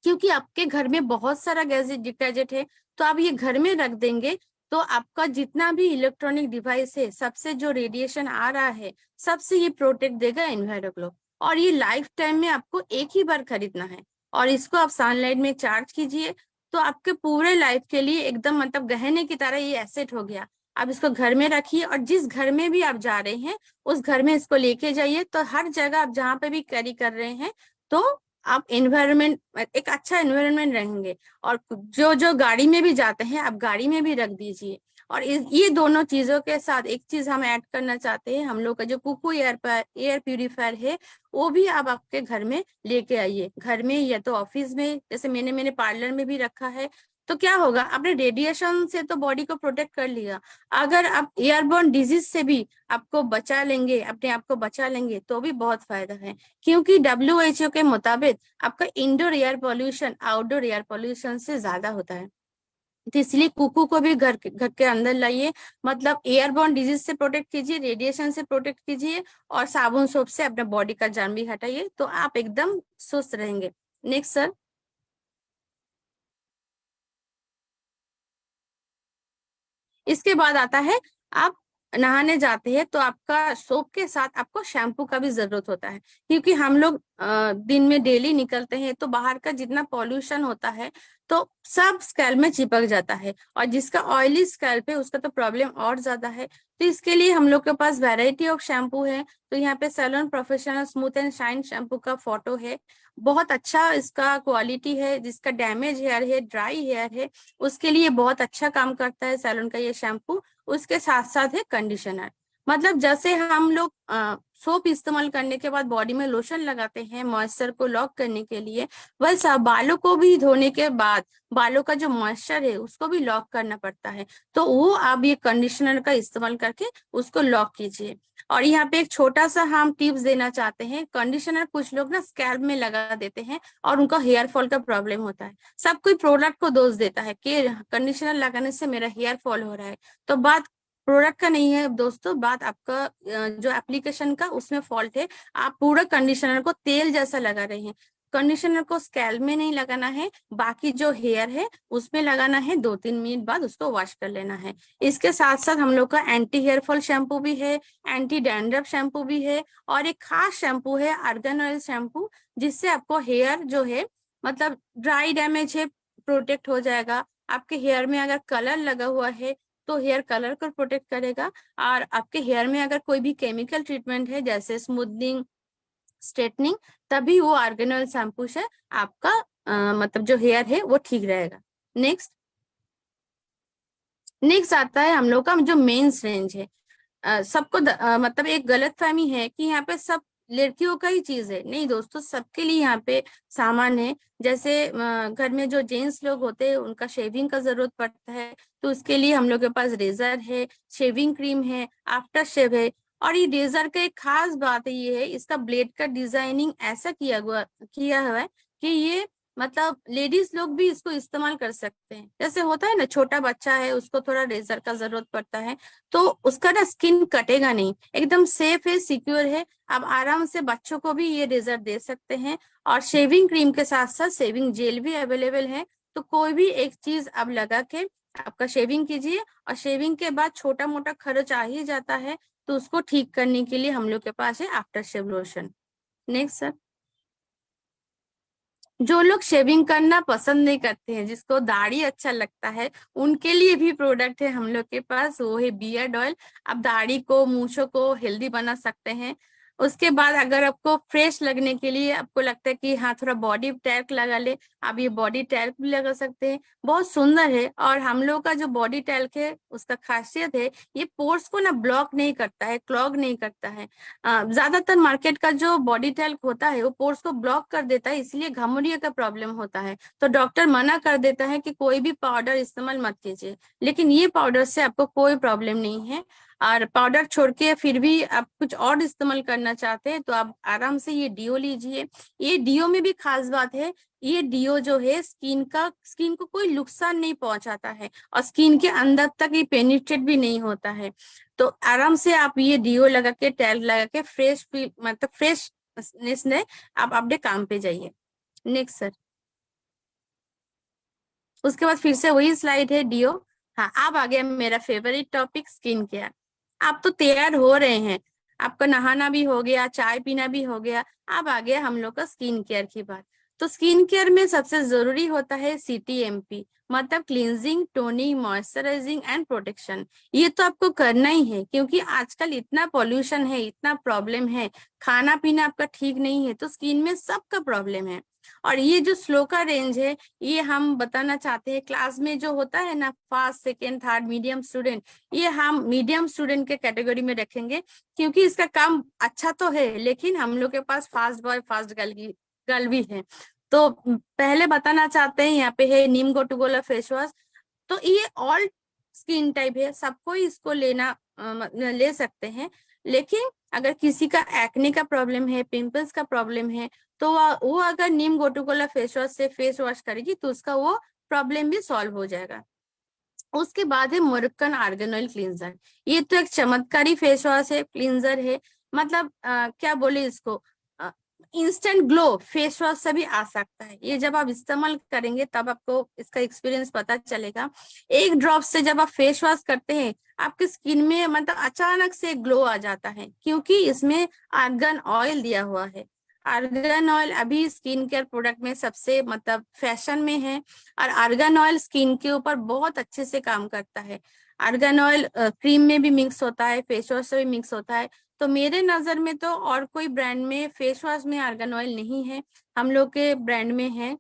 क्योंकि आपके घर में बहुत सारा गैजेट डिटर्जेंट है, तो आप ये घर में रख देंगे तो आपका जितना भी इलेक्ट्रॉनिक डिवाइस है सबसे जो रेडिएशन आ रहा है सबसे ये प्रोटेक्ट देगा एनवायरोग्लो। और ये लाइफ टाइम में आपको एक ही बार खरीदना है और इसको आप सनलाइट में चार्ज कीजिए तो आपके पूरे लाइफ के लिए एकदम मतलब गहने की तरह ये एसेट हो गया। आप इसको घर में रखिए और जिस घर में भी आप जा रहे हैं उस घर में इसको लेके जाइए, तो हर जगह आप जहाँ पे भी कैरी कर रहे हैं तो आप एनवायरनमेंट, एक अच्छा एनवायरनमेंट रहेंगे। और जो जो गाड़ी में भी जाते हैं आप गाड़ी में भी रख दीजिए। और ये दोनों चीजों के साथ एक चीज हम ऐड करना चाहते हैं, हम लोग का जो कुकू एयर प्यूरिफायर है वो भी आप आपके घर में लेके आइए, घर में या तो ऑफिस में, जैसे मैंने पार्लर में भी रखा है। तो क्या होगा, आपने रेडिएशन से तो बॉडी को प्रोटेक्ट कर लिया, अगर आप एयरबोर्न डिजीज से भी आपको बचा लेंगे, अपने आप को बचा लेंगे तो भी बहुत फायदा है। क्योंकि WHO के मुताबिक आपका indoor air pollution outdoor air pollution से ज्यादा होता है। तो इसलिए कुकू को भी घर के अंदर लाइए, मतलब एयरबोर्न डिजीज से प्रोटेक्ट कीजिए, रेडिएशन से प्रोटेक्ट कीजिए और साबुन सोप से अपने बॉडी का जर्म भी हटाइए, तो आप एकदम स्वस्थ रहेंगे। नेक्स्ट सर, इसके बाद आता है आप नहाने जाते हैं तो आपका सोप के साथ आपको शैम्पू का भी जरूरत होता है, क्योंकि हम लोग दिन में डेली निकलते हैं तो बाहर का जितना पॉल्यूशन होता है तो सब स्कैल्प में चिपक जाता है, और जिसका ऑयली स्कैल्प है उसका तो प्रॉब्लम और ज्यादा है। तो इसके लिए हम लोग के पास वैरायटी ऑफ शैम्पू है। तो यहाँ पे salon professional smooth and shine shampoo का फोटो है, बहुत अच्छा इसका क्वालिटी है, जिसका डैमेज हेयर है, ड्राई हेयर है, उसके लिए बहुत अच्छा काम करता है सैलून का ये शैम्पू। उसके साथ साथ है कंडीशनर, मतलब जैसे हम लोग सोप इस्तेमाल करने के बाद बॉडी में लोशन लगाते हैं मॉइस्चर को लॉक करने के लिए, वैसा बालों को भी धोने के बाद बालों का जो मॉइस्चर है उसको भी लॉक करना पड़ता है। तो वो आप ये कंडीशनर का इस्तेमाल करके उसको लॉक कीजिए। और यहाँ पे एक छोटा सा हम टिप्स देना चाहते हैं, कंडीशनर कुछ लोग ना स्कैल्प में लगा देते हैं और उनका हेयर फॉल का प्रॉब्लम होता है, सब कोई प्रोडक्ट को दोष देता है कि कंडीशनर लगाने से मेरा हेयर फॉल हो रहा है। तो बात प्रोडक्ट का नहीं है दोस्तों, बात आपका जो एप्लीकेशन का उसमें फॉल्ट है। आप पूरा कंडीशनर को तेल जैसा लगा रहे हैं, कंडीशनर को स्कैल्प में नहीं लगाना है, बाकी जो हेयर है उसमें लगाना है, 2-3 मिनट बाद उसको वॉश कर लेना है। इसके साथ साथ हम लोग का एंटी हेयर फॉल शैम्पू भी है, एंटी डैंड्रफ शैम्पू भी है, और एक खास शैम्पू है आर्गन ऑयल शैम्पू, जिससे आपको हेयर जो है मतलब ड्राई डैमेज है प्रोटेक्ट हो जाएगा, आपके हेयर में अगर कलर लगा हुआ है तो हेयर कलर को प्रोटेक्ट करेगा, और आपके हेयर में अगर कोई भी केमिकल ट्रीटमेंट है जैसे स्मूथनिंग, स्ट्रेटनिंग, तभी वो आर्गन ऑयल शैम्पू से आपका मतलब जो हेयर है वो ठीक रहेगा। नेक्स्ट आता है हम लोग का जो मेंस रेंज है। सबको मतलब एक गलत फहमी है कि यहाँ पे सब लड़कियों का ही चीज है। नहीं दोस्तों, सबके लिए यहाँ पे सामान है। जैसे घर में जो जेंट्स लोग होते हैं उनका शेविंग का जरूरत पड़ता है, तो उसके लिए हम लोग के पास रेजर है, शेविंग क्रीम है, आफ्टर शेव है। और ये रेजर का एक खास बात ये है, इसका ब्लेड का डिजाइनिंग ऐसा किया हुआ है कि ये मतलब लेडीज लोग भी इसको इस्तेमाल कर सकते हैं। जैसे होता है ना, छोटा बच्चा है उसको थोड़ा रेजर का जरूरत पड़ता है, तो उसका ना स्किन कटेगा नहीं, एकदम सेफ है, सिक्योर है। आप आराम से बच्चों को भी ये रेजर दे सकते हैं। और शेविंग क्रीम के साथ साथ शेविंग जेल भी अवेलेबल है। तो कोई भी एक चीज आप लगा के आपका शेविंग कीजिए, और शेविंग के बाद छोटा मोटा खर्च आ ही जाता है, तो उसको ठीक करने के लिए हम लोग के पास है after shave lotion. Next sir, जो लोग शेविंग करना पसंद नहीं करते हैं, जिसको दाढ़ी अच्छा लगता है, उनके लिए भी प्रोडक्ट है हम लोग के पास, वो है बियर्ड ऑयल। आप दाढ़ी को, मूंछों को हेल्दी बना सकते हैं। उसके बाद अगर आपको फ्रेश लगने के लिए आपको लगता है कि हाँ थोड़ा बॉडी टैल्क लगा ले, आप ये बॉडी टैल्क भी लगा सकते हैं, बहुत सुंदर है। और हम लोग का जो बॉडी टैल्क है उसका खासियत है, ये पोर्स को ना ब्लॉक नहीं करता है, क्लॉग नहीं करता है। ज्यादातर मार्केट का जो बॉडी टैल्क होता है वो पोर्स को ब्लॉक कर देता है, इसलिए घमौरिया का प्रॉब्लम होता है। तो डॉक्टर मना कर देता है कि कोई भी पाउडर इस्तेमाल मत कीजिए, लेकिन ये पाउडर से आपको कोई प्रॉब्लम नहीं है। और पाउडर छोड़ के फिर भी आप कुछ और इस्तेमाल करना चाहते हैं तो आप आराम से ये डीओ लीजिए। ये डीओ में भी खास बात है, ये डीओ जो है स्किन को कोई नुकसान नहीं पहुंचाता है, और स्किन के अंदर तक ये पेनिट्रेट भी नहीं होता है। तो आराम से आप ये डीओ लगा के, टैल्क लगा के फ्रेश फील, मतलब फ्रेशनेस में आप अपने काम पे जाइए। नेक्स्ट सर, उसके बाद फिर से वही स्लाइड है डीओ। हाँ, अब आ गया मेरा फेवरेट टॉपिक, स्किन केयर। आप तो तैयार हो रहे हैं, आपका नहाना भी हो गया, चाय पीना भी हो गया, अब आ गया हम लोग का स्किन केयर की बात। तो स्किन केयर में सबसे जरूरी होता है CTMP, मतलब cleansing, toning, moisturising and protection. ये तो आपको करना ही है, क्योंकि आजकल इतना पॉल्यूशन है, इतना प्रॉब्लम है, खाना पीना आपका ठीक नहीं है, तो स्किन में सबका प्रॉब्लम है। और ये जो स्लो का रेंज है, ये हम बताना चाहते हैं, क्लास में जो होता है ना first, second, third, medium student, ये हम मीडियम स्टूडेंट के कैटेगरी में रखेंगे, क्योंकि इसका काम अच्छा तो है, लेकिन हम लोग के पास फास्ट बॉय फास्ट गर्ल भी है। तो पहले बताना चाहते हैं, यहाँ पे है नीम गोटूगोला फेस वॉश। तो ये ऑल स्किन टाइप है, सबको इसको ले सकते हैं। लेकिन अगर किसी का एक्ने का प्रॉब्लम है, पिंपल्स का प्रॉब्लम है, तो वो अगर नीम गोटूगोला फेस वॉश से फेस वॉश करेगी तो उसका वो प्रॉब्लम भी सॉल्व हो जाएगा। उसके बाद है मोरक्कन आर्गन ऑयल क्लींजर। ये तो एक चमत्कारी फेस वॉश है, क्लींजर है, मतलब क्या बोले इसको, इंस्टेंट ग्लो फेस वॉश से भी आ सकता है। ये जब आप इस्तेमाल करेंगे तब आपको इसका एक्सपीरियंस पता चलेगा। एक ड्रॉप से जब आप फेस वॉश करते हैं, आपकी स्किन में मतलब अचानक से ग्लो आ जाता है, क्योंकि इसमें आर्गन ऑयल दिया हुआ है। आर्गन ऑयल अभी स्किन केयर प्रोडक्ट में सबसे मतलब फैशन में है, और आर्गन ऑयल स्किन के ऊपर बहुत अच्छे से काम करता है। आर्गन ऑयल क्रीम में भी मिक्स होता है, फेस वॉश से भी मिक्स होता है। तो मेरे नजर में तो और कोई ब्रांड में फेस वॉश में आर्गन ऑयल नहीं है, हम लोग के ब्रांड में है।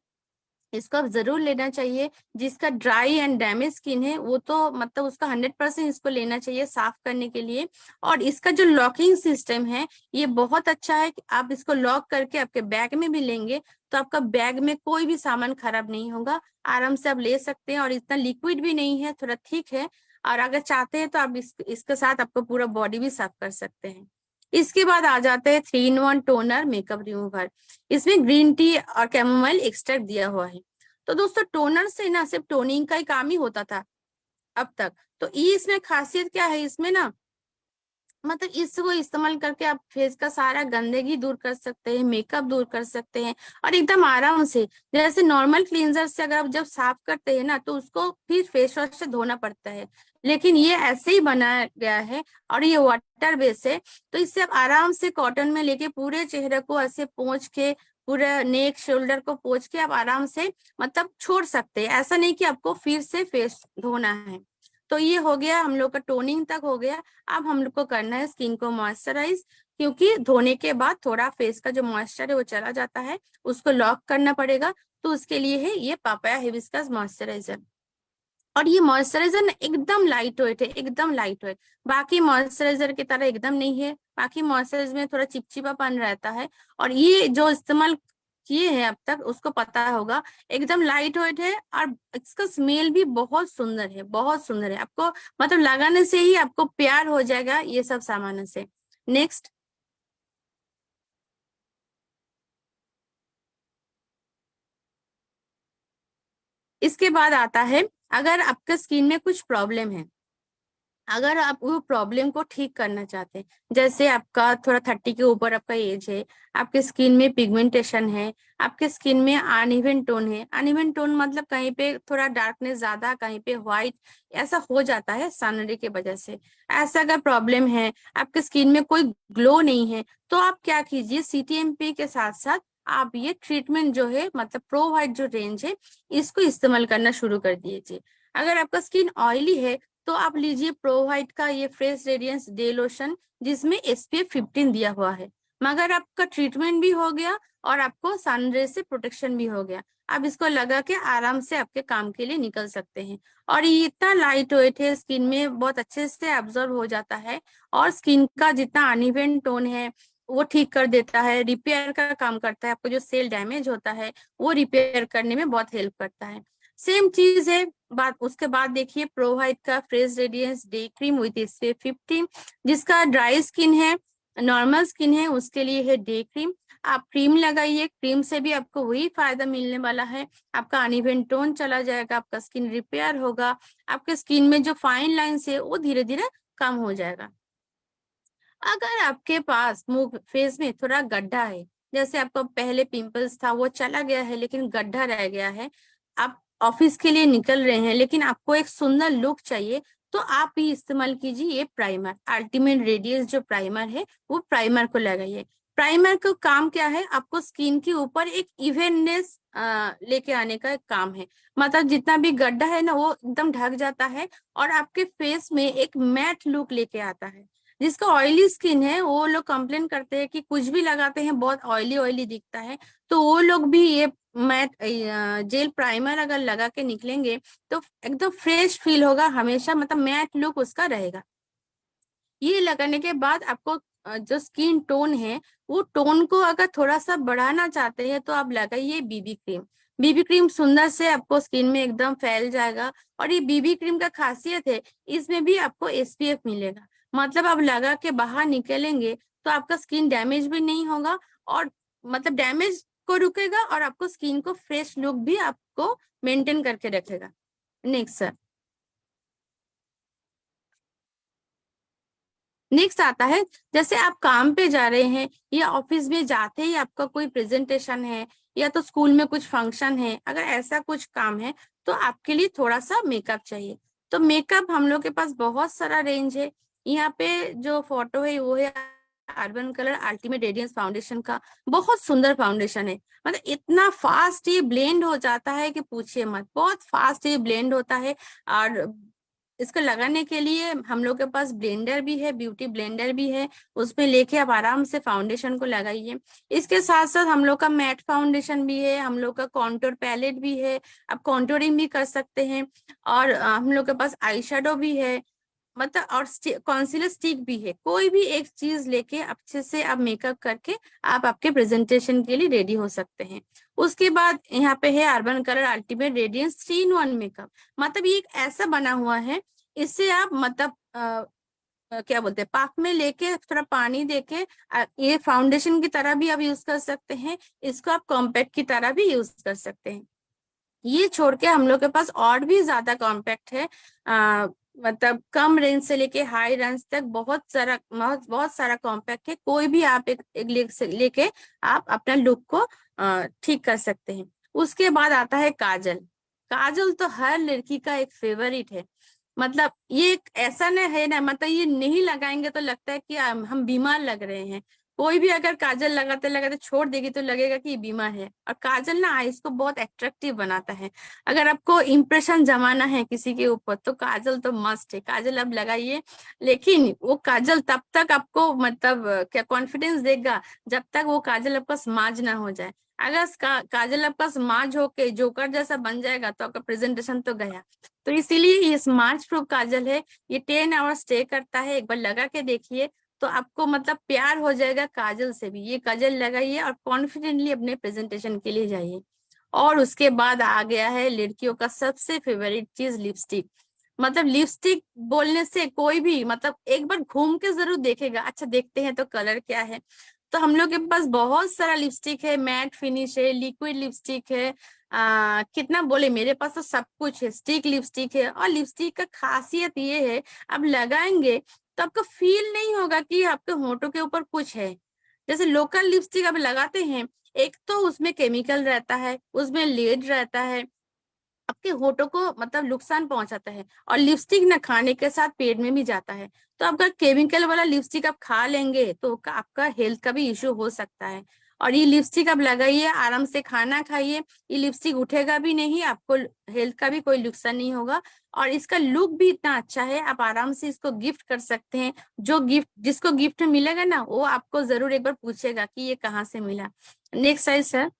इसको आप जरूर लेना चाहिए। जिसका ड्राई एंड डैमेज स्किन है वो तो मतलब उसका 100% इसको लेना चाहिए साफ करने के लिए। और इसका जो लॉकिंग सिस्टम है ये बहुत अच्छा है कि आप इसको लॉक करके आपके बैग में भी लेंगे तो आपका बैग में कोई भी सामान खराब नहीं होगा, आराम से आप ले सकते हैं। और इतना लिक्विड भी नहीं है, थोड़ा थिक है, और अगर चाहते हैं तो आप इसके साथ आपको पूरा बॉडी भी साफ कर सकते हैं। इसके बाद आ जाते हैं 3-in-1 टोनर मेकअप रिमूवर। इसमें ग्रीन टी और कैमोमाइल एक्सट्रैक्ट दिया हुआ है। तो दोस्तों टोनर से ना सिर्फ टोनिंग का ही काम ही होता था अब तक, तो ये इसमें खासियत क्या है, इसमें ना मतलब इसको इस्तेमाल करके आप फेस का सारा गंदगी दूर कर सकते हैं, मेकअप दूर कर सकते हैं, और एकदम आराम से। जैसे नॉर्मल क्लींजर से अगर आप जब साफ करते हैं ना तो उसको फिर फेस वॉश से धोना पड़ता है, लेकिन ये ऐसे ही बनाया गया है और ये वाटर बेस है। तो इससे आप आराम से कॉटन में लेके पूरे चेहरे को ऐसे पोंछ के पूरा नेक शोल्डर को पोंछ के आप आराम से मतलब छोड़ सकते हैं। ऐसा नहीं कि आपको फिर से फेस धोना है। तो ये हो गया हम लोग का, टोनिंग तक हो गया। अब हम लोग को करना है स्किन को मॉइस्चराइज, क्योंकि धोने के बाद थोड़ा फेस का जो मॉइस्चर है वो चला जाता है, उसको लॉक करना पड़ेगा। तो उसके लिए है ये पापाया हिबिस्कस मॉइस्चराइजर। और ये मॉइस्चराइजर ना एकदम लाइट वेट है, एकदम लाइट वेट। बाकी मॉइस्चराइजर की तरह एकदम नहीं है, बाकी मॉइस्चराइजर में थोड़ा चिपचिपापन रहता है। और ये जो इस्तेमाल किए हैं अब तक उसको पता होगा, एकदम लाइट वेट है और इसका स्मेल भी बहुत सुंदर है, बहुत सुंदर है। आपको मतलब लगाने से ही आपको प्यार हो जाएगा ये सब सामानों से। नेक्स्ट, इसके बाद आता है, अगर आपके स्किन में कुछ प्रॉब्लम है, अगर आप वो प्रॉब्लम को ठीक करना चाहते हैं, जैसे आपका थोड़ा 30 के ऊपर आपका एज है, आपके स्किन में पिगमेंटेशन है, आपके स्किन में अनइवन टोन है। अनइवन टोन मतलब कहीं पे थोड़ा डार्कनेस ज्यादा, कहीं पे व्हाइट, ऐसा हो जाता है सनरे की वजह से। ऐसा अगर प्रॉब्लम है, आपके स्किन में कोई ग्लो नहीं है, तो आप क्या कीजिए, CTMP के साथ साथ आप ये ट्रीटमेंट जो है मतलब प्रो वाइट जो रेंज है इसको इस्तेमाल करना शुरू कर दीजिए। अगर आपका स्किन ऑयली है तो आप लीजिए प्रो वाइट का ये फ्रेश रेडियंस डे लोशन, जिसमें SPF 15 दिया हुआ है। मगर आपका ट्रीटमेंट भी हो गया और आपको सनरे से प्रोटेक्शन भी हो गया। आप इसको लगा के आराम से आपके काम के लिए निकल सकते हैं। और ये इतना लाइट वेट है, स्किन में बहुत अच्छे से एब्जॉर्ब हो जाता है और स्किन का जितना अनइवन टोन है वो ठीक कर देता है, रिपेयर का काम करता है। आपको जो सेल डैमेज होता है वो रिपेयर करने में बहुत हेल्प करता है। सेम चीज है बात, उसके बाद देखिए प्रो वाइट का fresh radiance day cream with SPF 15, जिसका ड्राई स्किन है, नॉर्मल स्किन है, उसके लिए है डे क्रीम। आप क्रीम लगाइए, क्रीम से भी आपको वही फायदा मिलने वाला है, आपका अनइवन टोन चला जाएगा, आपका स्किन रिपेयर होगा, आपके स्किन में जो फाइन लाइंस है वो धीरे धीरे कम हो जाएगा। अगर आपके पास मुंह फेस में थोड़ा गड्ढा है, जैसे आपको पहले पिंपल्स था वो चला गया है लेकिन गड्ढा रह गया है, आप ऑफिस के लिए निकल रहे हैं लेकिन आपको एक सुंदर लुक चाहिए, तो आप ही इस्तेमाल कीजिए ये प्राइमर, अल्टीमेट रेडियस जो प्राइमर है वो प्राइमर को लगाइए। प्राइमर का काम क्या है, आपको स्किन के ऊपर एक इवेंटनेस लेके आने का एक काम है। मतलब जितना भी गड्ढा है ना वो एकदम ढक जाता है और आपके फेस में एक मैट लुक लेके आता है। जिसका ऑयली स्किन है वो लोग कंप्लेन करते हैं कि कुछ भी लगाते हैं बहुत ऑयली ऑयली दिखता है, तो वो लोग भी ये मैट जेल प्राइमर अगर लगा के निकलेंगे तो एकदम फ्रेश फील होगा हमेशा, मतलब मैट लुक उसका रहेगा। ये लगाने के बाद आपको जो स्किन टोन है वो टोन को अगर थोड़ा सा बढ़ाना चाहते हैं तो आप लगाइए BB क्रीम। BB क्रीम सुंदर से आपको स्किन में एकदम फैल जाएगा। और ये BB क्रीम का खासियत है, इसमें भी आपको SPF मिलेगा, मतलब आप लगा के बाहर निकलेंगे तो आपका स्किन डैमेज भी नहीं होगा और मतलब डैमेज को रुकेगा और आपको स्किन को फ्रेश लुक भी आपको मेंटेन करके रखेगा। नेक्स्ट सर, नेक्स्ट आता है, जैसे आप काम पे जा रहे हैं या ऑफिस में जाते ही आपका कोई प्रेजेंटेशन है या तो स्कूल में कुछ फंक्शन है, अगर ऐसा कुछ काम है तो आपके लिए थोड़ा सा मेकअप चाहिए। तो मेकअप हम लोग के पास बहुत सारा रेंज है। यहाँ पे जो फोटो है वो है urban colour ultimate radiance foundation का। बहुत सुंदर फाउंडेशन है, मतलब इतना फास्ट ये ब्लेंड हो जाता है कि पूछिए मत, बहुत फास्ट ये ब्लेंड होता है। और इसको लगाने के लिए हम लोग के पास ब्लेंडर भी है, ब्यूटी ब्लेंडर भी है, उसमें लेके आप आराम से फाउंडेशन को लगाइए। इसके साथ साथ हम लोग का मैट फाउंडेशन भी है, हम लोग का कॉन्टूर पैलेट भी है, आप कॉन्टूरिंग भी कर सकते हैं। और हम लोग के पास आई शेडो भी है, मतलब और कॉन्सीलर स्टिक भी है। कोई भी एक चीज लेके अच्छे से आप मेकअप करके आप आपके प्रेजेंटेशन के लिए रेडी हो सकते हैं। उसके बाद यहाँ पे है urban colour ultimate radiance 3-in-1 makeup. मतलब ये एक ऐसा बना हुआ है, इससे आप मतलब क्या बोलते हैं, पाक में लेके थोड़ा पानी देके ये फाउंडेशन की तरह भी आप यूज कर सकते हैं, इसको आप कॉम्पैक्ट की तरह भी यूज कर सकते हैं। ये छोड़ के हम लोग के पास और भी ज्यादा कॉम्पैक्ट है, मतलब कम रेंज से लेके हाई रेंज तक बहुत सारा कॉम्पैक्ट है। कोई भी आप एक लेके आप अपना लुक को ठीक कर सकते हैं। उसके बाद आता है काजल। काजल तो हर लड़की का एक फेवरेट है, मतलब ये एक ऐसा न है ना, मतलब ये नहीं लगाएंगे तो लगता है कि हम बीमार लग रहे हैं। कोई भी अगर काजल लगाते लगाते छोड़ देगी तो लगेगा कि ये बीमार है। और काजल ना आईज को बहुत अट्रैक्टिव बनाता है। अगर आपको इम्प्रेशन जमाना है किसी के ऊपर तो काजल तो मस्ट है, काजल आप लगाइए। लेकिन वो काजल तब तक आपको मतलब क्या कॉन्फिडेंस देगा जब तक वो काजल आपका स्माज ना हो जाए। अगर काजल आपका स्माज होके जोकर जैसा बन जाएगा तो आपका प्रेजेंटेशन तो गया। तो इसीलिए ये स्मार्ट प्रूफ काजल है, ये 10 आवर स्टे करता है। एक बार लगा के देखिए तो आपको मतलब प्यार हो जाएगा काजल से भी। ये काजल लगाइए और कॉन्फिडेंटली अपने प्रेजेंटेशन के लिए जाइए। और उसके बाद आ गया है लड़कियों का सबसे फेवरेट चीज, लिपस्टिक। मतलब लिपस्टिक बोलने से कोई भी मतलब एक बार घूम के जरूर देखेगा, अच्छा देखते हैं तो कलर क्या है। तो हम लोग के पास बहुत सारा लिपस्टिक है, मैट फिनिश है, लिक्विड लिपस्टिक है, कितना बोले, मेरे पास तो सब कुछ है। स्टिक लिपस्टिक है। और लिपस्टिक का खासियत ये है, अब लगाएंगे तो आपको फील नहीं होगा कि आपके होंठों के ऊपर कुछ है। जैसे लोकल लिपस्टिक अब लगाते हैं, एक तो उसमें केमिकल रहता है, उसमें लेड रहता है, आपके होठों को मतलब नुकसान पहुंचाता है। और लिपस्टिक ना खाने के साथ पेट में भी जाता है। तो अगर केमिकल वाला लिपस्टिक आप खा लेंगे तो आपका हेल्थ का भी इश्यू हो सकता है। और ये लिपस्टिक आप लगाइए, आराम से खाना खाइए, ये लिपस्टिक उठेगा भी नहीं, आपको हेल्थ का भी कोई नुकसान नहीं होगा। और इसका लुक भी इतना अच्छा है, आप आराम से इसको गिफ्ट कर सकते हैं। जो गिफ्ट जिसको गिफ्ट मिलेगा ना वो आपको जरूर एक बार पूछेगा कि ये कहाँ से मिला। Next size sir.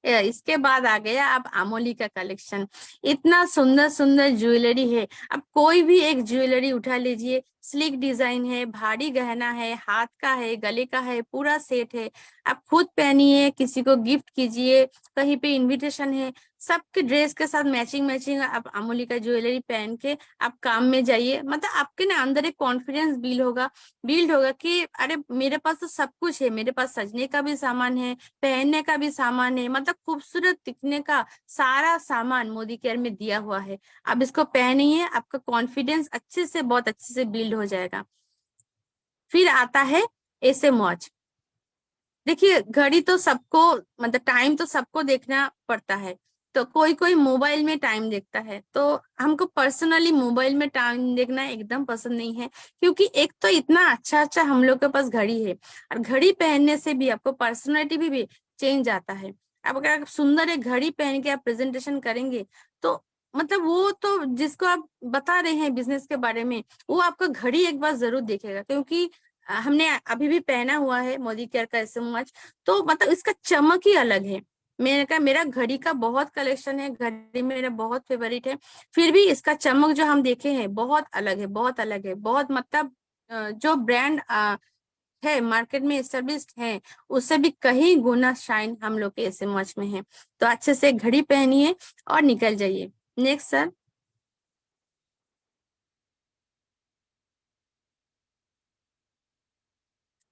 इसके बाद आ गया अब अमोली का कलेक्शन। इतना सुंदर सुंदर ज्वेलरी है। अब कोई भी एक ज्वेलरी उठा लीजिए, स्लिक डिजाइन है, भारी गहना है, हाथ का है, गले का है, पूरा सेट है। आप खुद पहनिए, किसी को गिफ्ट कीजिए, कहीं पे इनविटेशन है, सबके ड्रेस के साथ मैचिंग मैचिंग आप अमोली का ज्वेलरी पहन के आप काम में जाइए। मतलब आपके ना अंदर एक कॉन्फिडेंस बिल्ड होगा कि अरे मेरे पास तो सब कुछ है, मेरे पास सजने का भी सामान है, पहनने का भी सामान है, मतलब खूबसूरत दिखने का सारा सामान मोदी केयर में दिया हुआ है। अब इसको पहनिए, आपका कॉन्फिडेंस अच्छे से बहुत अच्छे से बिल्ड हो जाएगा। फिर आता है एसएम वॉच। देखिए घड़ी तो सबको मतलब टाइम तो सबको देखना पड़ता है। तो कोई कोई मोबाइल में टाइम देखता है, तो हमको पर्सनली मोबाइल में टाइम देखना एकदम पसंद नहीं है। क्योंकि एक तो इतना अच्छा अच्छा हम लोग के पास घड़ी है, और घड़ी पहनने से भी आपको पर्सनैलिटी भी चेंज आता है। अब अगर आप सुंदर एक घड़ी पहन के आप प्रेजेंटेशन करेंगे तो मतलब वो तो जिसको आप बता रहे हैं बिजनेस के बारे में, वो आपका घड़ी एक बार जरूर देखेगा। क्योंकि हमने अभी भी पहना हुआ है मोदी केयर का एसएम वॉच, तो मतलब इसका चमक ही अलग है। मैंने कहा मेरा घड़ी का बहुत कलेक्शन है, घड़ी मेरा बहुत फेवरेट है, फिर भी इसका चमक जो हम देखे हैं बहुत अलग है, बहुत अलग है, बहुत मतलब जो ब्रांड है मार्केट में एस्टेब्लिश्ड है उससे भी कहीं गुना शाइन हम लोग के एसएम वॉच में है। तो अच्छे से घड़ी पहनिए और निकल जाइए। Next sir.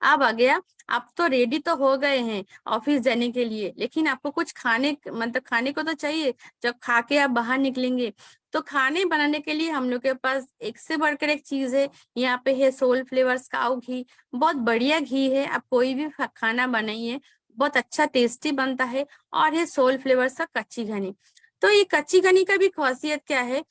अब आ गया, आप तो रेडी तो हो गए हैं ऑफिस जाने के लिए, लेकिन आपको कुछ खाने मतलब खाने को तो चाहिए। जब खा के आप बाहर निकलेंगे तो खाने बनाने के लिए हम लोग के पास एक से बढ़कर एक चीज है। यहाँ पे है सोल फ्लेवर्स काऊ घी, बहुत बढ़िया घी है। आप कोई भी खाना बनाइए बहुत अच्छा टेस्टी बनता है। और है सोल फ्लेवर्स का कच्ची घनी। तो ये कच्ची घनी का भी खासियत क्या है,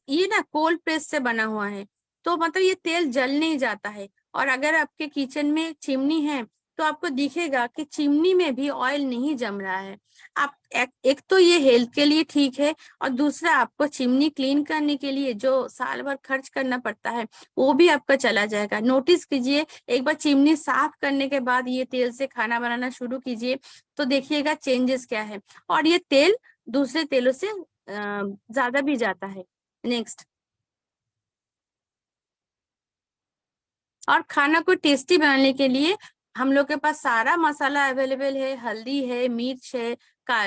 ये ना कोल्ड प्रेस से बना हुआ है, तो मतलब ये तेल जल नहीं जाता है। और अगर आपके किचन में चिमनी है तो आपको दिखेगा कि चिमनी में भी ऑयल नहीं जम रहा है। आप एक तो ये हेल्थ के लिए ठीक है, और दूसरा आपको चिमनी क्लीन करने के लिए जो साल भर खर्च करना पड़ता है वो भी आपका चला जाएगा। नोटिस कीजिए, एक बार चिमनी साफ करने के बाद ये तेल से खाना बनाना शुरू कीजिए तो देखिएगा चेंजेस क्या है। और ये तेल दूसरे तेलों से ज्यादा भी जाता है। नेक्स्ट। और खाना को टेस्टी बनाने के लिए हम लोग के पास सारा मसाला अवेलेबल है। हल्दी है, मिर्च है,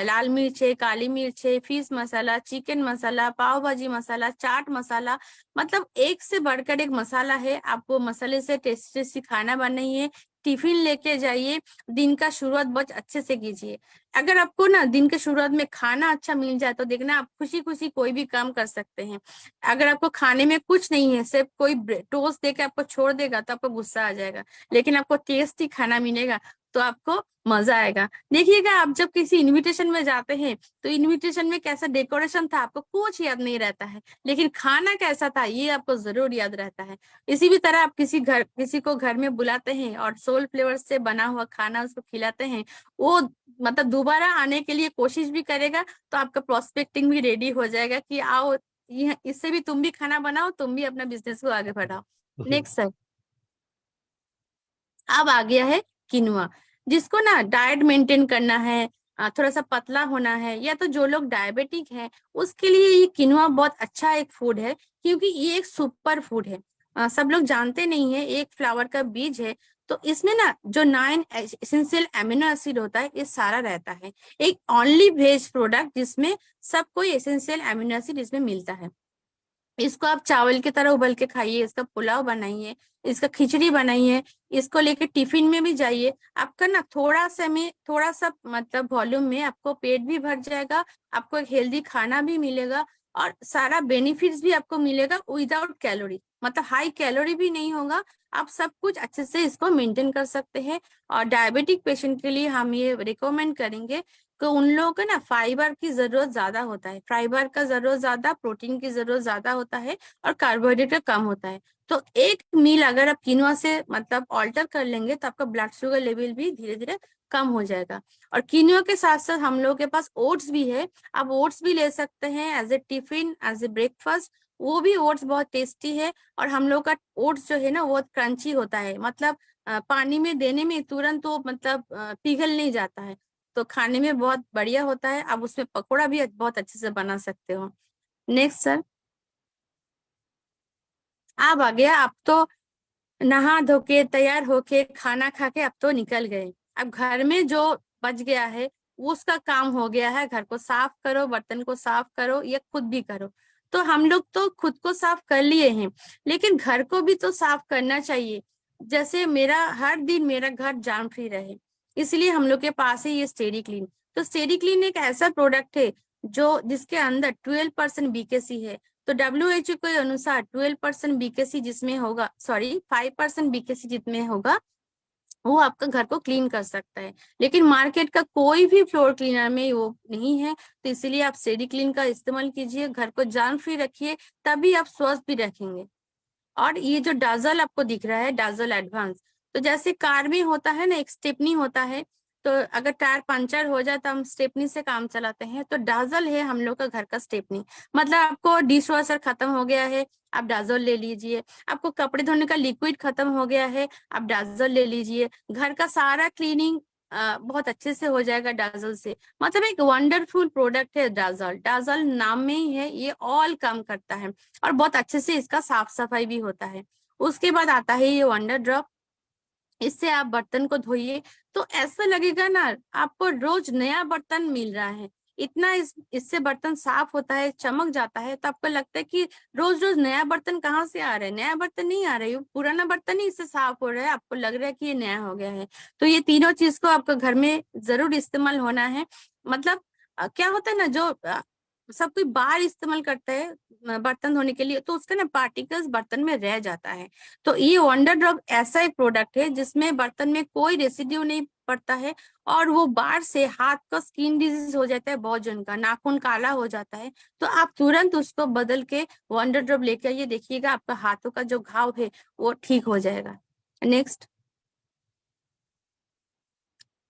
लाल मिर्च है, काली मिर्च है, फिश मसाला, चिकन मसाला, पाव भाजी मसाला, चाट मसाला, मतलब एक से बढ़कर एक मसाला है। आपको मसाले से टेस्टी टेस्टी खाना बनाइए, टिफिन लेके जाइए, दिन का शुरुआत बहुत अच्छे से कीजिए। अगर आपको ना दिन के शुरुआत में खाना अच्छा मिल जाए तो देखना आप खुशी खुशी कोई भी काम कर सकते हैं। अगर आपको खाने में कुछ नहीं है, सिर्फ कोई टोस्ट देके आपको छोड़ देगा तो आपको गुस्सा आ जाएगा। लेकिन आपको टेस्टी खाना मिलेगा तो आपको मजा आएगा। देखिएगा, आप जब किसी इनविटेशन में जाते हैं तो इनविटेशन में कैसा डेकोरेशन था आपको कुछ याद नहीं रहता है, लेकिन खाना कैसा था ये आपको जरूर याद रहता है। इसी भी तरह आप किसी को घर में बुलाते हैं और सोल फ्लेवर से बना हुआ खाना उसको खिलाते हैं, वो मतलब दोबारा आने के लिए कोशिश भी करेगा, तो आपका प्रोस्पेक्टिंग भी रेडी हो जाएगा कि आओ इससे भी तुम भी खाना बनाओ, तुम भी अपना बिजनेस को आगे बढ़ाओ। Okay. नेक्स्ट सर, अब आ गया है किनुआ। जिसको ना डाइट मेंटेन करना है, थोड़ा सा पतला होना है, या तो जो लोग डायबिटिक हैं उसके लिए ये किनुआ बहुत अच्छा एक फूड है, क्योंकि ये एक सुपर फूड है। सब लोग जानते नहीं है, एक फ्लावर का बीज है, तो इसमें ना जो 9 एसेंशियल एमिनो एसिड होता है ये सारा रहता है। एक ओनली वेज प्रोडक्ट जिसमें सब कोई एसेंशियल एमिनो एसिड इसमें मिलता है। इसको आप चावल की तरह उबल के खाइए, इसका पुलाव बनाइए, इसका खिचड़ी बनाइए, इसको लेके टिफिन में भी जाइए। आपका ना थोड़ा सा मतलब वॉल्यूम में आपको पेट भी भर जाएगा, आपको एक हेल्दी खाना भी मिलेगा, और सारा बेनिफिट्स भी आपको मिलेगा विदाउट कैलोरी, मतलब हाई कैलोरी भी नहीं होगा। आप सब कुछ अच्छे से इसको मेंटेन कर सकते हैं। और डायबिटिक पेशेंट के लिए हम ये रिकमेंड करेंगे तो उन लोगों को ना फाइबर की जरूरत ज्यादा होता है, फाइबर का जरूरत ज्यादा, प्रोटीन की जरूरत ज्यादा होता है, और कार्बोहाइड्रेट का कम होता है। तो एक मील अगर आप किनुआ से मतलब ऑल्टर कर लेंगे तो आपका ब्लड शुगर लेवल भी धीरे धीरे कम हो जाएगा। और किनुआ के साथ साथ हम लोगों के पास ओट्स भी है, आप ओट्स भी ले सकते हैं as a tiffin, as a breakfast. वो भी ओट्स बहुत टेस्टी है, और हम लोग का ओट्स जो है ना वो क्रंची होता है, मतलब पानी में देने में तुरंत वो मतलब पिघल नहीं जाता है, तो खाने में बहुत बढ़िया होता है। आप उसमें पकोड़ा भी बहुत अच्छे से बना सकते हो। नेक्स्ट सर, अब आ गया, आप तो नहा धो के तैयार होके खाना खा के अब तो निकल गए। अब घर में जो बच गया है उसका काम हो गया है, घर को साफ करो, बर्तन को साफ करो, या खुद भी करो। तो हम लोग तो खुद को साफ कर लिए हैं, लेकिन घर को भी तो साफ करना चाहिए। जैसे हर दिन मेरा घर जर्म फ्री रहे, इसलिए हम लोग के पास है ये स्टेरी क्लीन। तो स्टेरी क्लीन एक ऐसा प्रोडक्ट है जो जिसके अंदर 12% बीकेसी है। तो WHO के अनुसार 12% बीकेसी जिसमें होगा, सॉरी 5% बीकेसी जितने होगा वो आपका घर को क्लीन कर सकता है। लेकिन मार्केट का कोई भी फ्लोर क्लीनर में वो नहीं है, तो इसीलिए आप स्टेरी क्लीन का इस्तेमाल कीजिए, घर को जर्म फ्री रखिए, तभी आप स्वस्थ भी रखेंगे। और ये जो डाजल आपको दिख रहा है, डाजल एडवांस, तो जैसे कार में होता है ना एक स्टेपनी होता है, तो अगर टायर पंचर हो जाए तो हम स्टेपनी से काम चलाते हैं, तो डाजल है हम लोग का घर का स्टेपनी। मतलब आपको डिश वॉशर खत्म हो गया है, आप डाजल ले लीजिए। आपको कपड़े धोने का लिक्विड खत्म हो गया है, आप डाजल ले लीजिए। घर का सारा क्लीनिंग बहुत अच्छे से हो जाएगा डाजल से। मतलब एक वंडरफुल प्रोडक्ट है डाजल। डाजल नाम में ही है, ये ऑल काम करता है, और बहुत अच्छे से इसका साफ सफाई भी होता है। उसके बाद आता है ये वंडर ड्रॉप, इससे आप बर्तन को धोइए तो ऐसा लगेगा ना आपको रोज नया बर्तन मिल रहा है। इतना इससे बर्तन साफ होता है, चमक जाता है, तो आपको लगता है कि रोज रोज नया बर्तन कहाँ से आ रहा है। नया बर्तन नहीं आ रहा है, पुराना बर्तन ही इससे साफ हो रहा है, आपको लग रहा है कि ये नया हो गया है। तो ये तीनों चीज को आपको घर में जरूर इस्तेमाल होना है। मतलब क्या होता है ना, जो सब कोई बार इस्तेमाल करता है बर्तन धोने के लिए, तो उसका ना पार्टिकल्स बर्तन में रह जाता है। तो ये वंडर ड्रॉप ऐसा एक प्रोडक्ट है जिसमें बर्तन में कोई रेसिड्यू नहीं पड़ता है, और वो बार से हाथ का स्किन डिजीज हो जाता है, बहुत जन का नाखून काला हो जाता है, तो आप तुरंत उसको बदल के वंडर ड्रॉप लेके आइए, देखिएगा आपका हाथों का जो घाव है वो ठीक हो जाएगा। नेक्स्ट,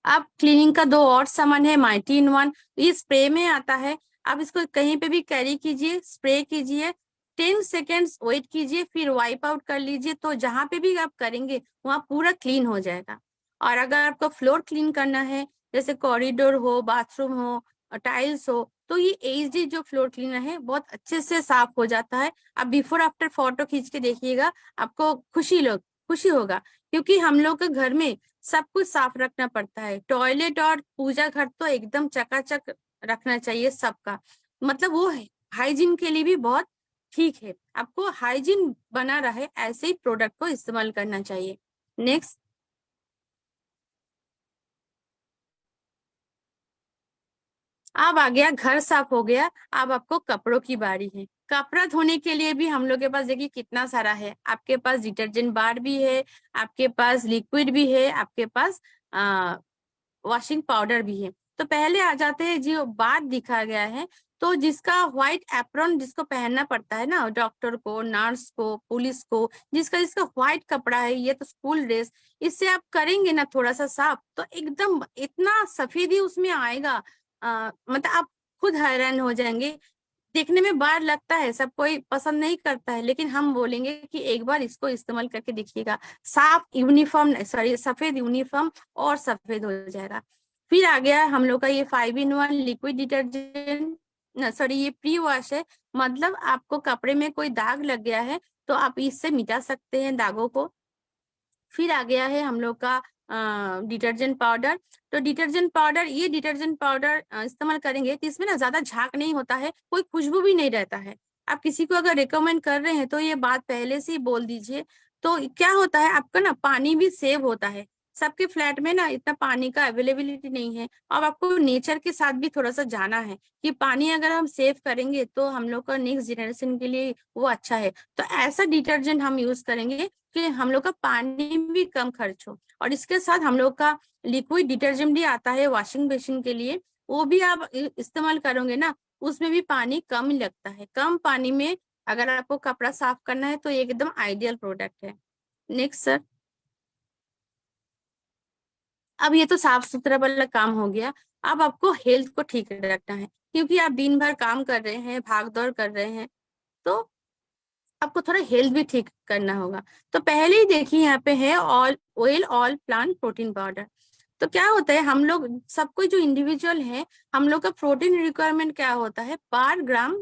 अब क्लीनिंग का 2 और सामान है, माइटी इन वन। ये स्प्रे में आता है, आप इसको कहीं पे भी कैरी कीजिए, स्प्रे कीजिए, 10 सेकेंड्स वेट कीजिए, फिर वाइप आउट कर लीजिए, तो जहां पे भी आप करेंगे वहां पूरा क्लीन हो जाएगा। और अगर आपको फ्लोर क्लीन करना है, जैसे कॉरिडोर हो, बाथरूम हो, टाइल्स हो, तो ये HD जो फ्लोर क्लीनर है बहुत अच्छे से साफ हो जाता है। आप बिफोर आफ्टर फोटो खींच के देखिएगा, आपको खुशी होगा, क्योंकि हम लोग के घर में सब कुछ साफ रखना पड़ता है। टॉयलेट और पूजा घर तो एकदम चकाचक रखना चाहिए सबका, मतलब वो हाइजीन के लिए भी बहुत ठीक है। आपको हाइजीन बना रहे ऐसे ही प्रोडक्ट को इस्तेमाल करना चाहिए। नेक्स्ट, अब आ गया घर साफ हो गया, अब आपको कपड़ों की बारी है। कपड़ा धोने के लिए भी हम लोग के पास देखिए कितना सारा है। आपके पास डिटर्जेंट बार भी है, आपके पास लिक्विड भी है, आपके पास वॉशिंग पाउडर भी है। तो पहले आ जाते हैं जो बात दिखा गया है, तो जिसका व्हाइट एप्रॉन जिसको पहनना पड़ता है ना, डॉक्टर को, नर्स को, पुलिस को, जिसका जिसका व्हाइट कपड़ा है, ये तो स्कूल ड्रेस, इससे आप करेंगे ना थोड़ा सा साफ, तो एकदम इतना सफेदी उसमें आएगा, मतलब आप खुद हैरान हो जाएंगे। देखने में बार लगता है, सब कोई पसंद नहीं करता है, लेकिन हम बोलेंगे कि एक बार इसको इस्तेमाल करके देखिएगा, साफ यूनिफॉर्म, सॉरी सफेद यूनिफॉर्म और सफेद हो जाएगा। फिर आ गया हम लोग का ये 5-in-1 लिक्विड डिटर्जेंट, सॉरी ये प्री वॉश है, मतलब आपको कपड़े में कोई दाग लग गया है तो आप इससे मिटा सकते हैं दागों को। फिर आ गया है हम लोग का डिटर्जेंट पाउडर। तो डिटर्जेंट पाउडर, ये डिटर्जेंट पाउडर इस्तेमाल करेंगे तो इसमें ना ज्यादा झाग नहीं होता है, कोई खुशबू भी नहीं रहता है। आप किसी को अगर रिकमेंड कर रहे हैं तो ये बात पहले से ही बोल दीजिए। तो क्या होता है, आपका ना पानी भी सेव होता है। सबके फ्लैट में ना इतना पानी का अवेलेबिलिटी नहीं है, और आपको नेचर के साथ भी थोड़ा सा जाना है कि पानी अगर हम सेव करेंगे तो हम लोग का नेक्स्ट जनरेशन के लिए वो अच्छा है। तो ऐसा डिटर्जेंट हम यूज करेंगे कि हम लोग का पानी भी कम खर्च हो। और इसके साथ हम लोग का लिक्विड डिटर्जेंट भी आता है वॉशिंग मशीन के लिए, वो भी आप इस्तेमाल करोगे ना, उसमें भी पानी कम लगता है। कम पानी में अगर आपको कपड़ा साफ करना है तो ये एकदम आइडियल प्रोडक्ट है। Next sir. अब ये तो साफ सुथरा वाला काम हो गया। अब आपको हेल्थ को ठीक रखना है, क्योंकि आप दिन भर काम कर रहे हैं, भाग दौड़ कर रहे हैं, तो आपको थोड़ा हेल्थ भी ठीक करना होगा। तो पहले ही देखिए यहाँ पे है ऑल प्लांट प्रोटीन पाउडर। तो क्या होता है, हम लोग सबको जो इंडिविजुअल है, हम लोग का प्रोटीन रिक्वायरमेंट क्या होता है, पर ग्राम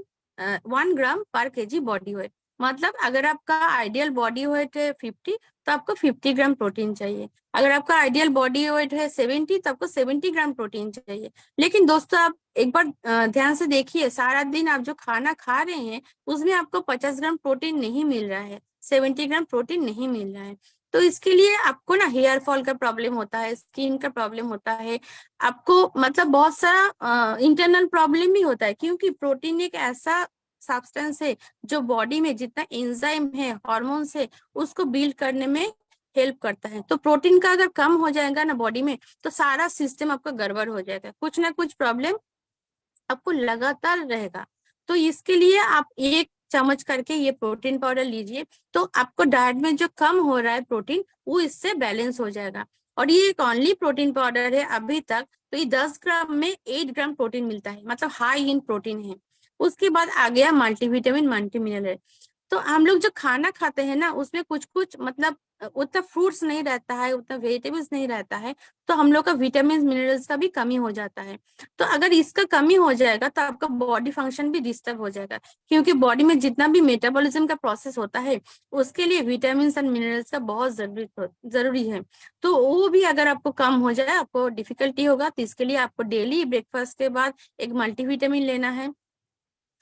1 ग्राम पर केजी बॉडी वेट। मतलब अगर आपका आइडियल बॉडी वेट है 50, तो आपको 50 ग्राम प्रोटीन चाहिए। अगर आपका आइडियल बॉडी वेट है 70, तो आपको 70 ग्राम प्रोटीन चाहिए। लेकिन दोस्तों आप एक बार ध्यान से देखिए, सारा दिन आप जो खाना खा रहे हैं उसमें आपको 50 ग्राम प्रोटीन नहीं मिल रहा है, 70 ग्राम प्रोटीन नहीं मिल रहा है। तो इसके लिए आपको ना हेयर फॉल का प्रॉब्लम होता है, स्किन का प्रॉब्लम होता है, आपको मतलब बहुत सारा इंटरनल प्रॉब्लम भी होता है, क्योंकि प्रोटीन एक ऐसा सब्सटेंस है जो बॉडी में जितना एंजाइम है, हार्मोन्स है, उसको बिल्ड करने में हेल्प करता है। तो प्रोटीन का अगर कम हो जाएगा ना बॉडी में, तो सारा सिस्टम आपका गड़बड़ हो जाएगा, कुछ ना कुछ प्रॉब्लम आपको लगातार रहेगा। तो इसके लिए आप 1 चम्मच करके ये प्रोटीन पाउडर लीजिए, तो आपको डाइट में जो कम हो रहा है प्रोटीन, वो इससे बैलेंस हो जाएगा। और ये एक ओनली प्रोटीन पाउडर है अभी तक, तो ये 10 ग्राम में 8 ग्राम प्रोटीन मिलता है, मतलब हाई इन प्रोटीन है। उसके बाद आ गया मल्टीविटामिन मल्टी मिनरल। तो हम लोग जो खाना खाते हैं ना, उसमें कुछ कुछ मतलब उतना फ्रूट्स नहीं रहता है, उतना वेजिटेबल्स नहीं रहता है, तो हम लोग का विटामिन मिनरल्स का भी कमी हो जाता है। तो अगर इसका कमी हो जाएगा तो आपका बॉडी फंक्शन भी डिस्टर्ब हो जाएगा, क्योंकि बॉडी में जितना भी मेटाबॉलिज्म का प्रोसेस होता है, उसके लिए विटामिन एंड मिनरल्स का बहुत जरूरी है। तो वो भी अगर आपको कम हो जाए, आपको डिफिकल्टी होगा, तो इसके लिए आपको डेली ब्रेकफास्ट के बाद एक मल्टीविटामिन लेना है।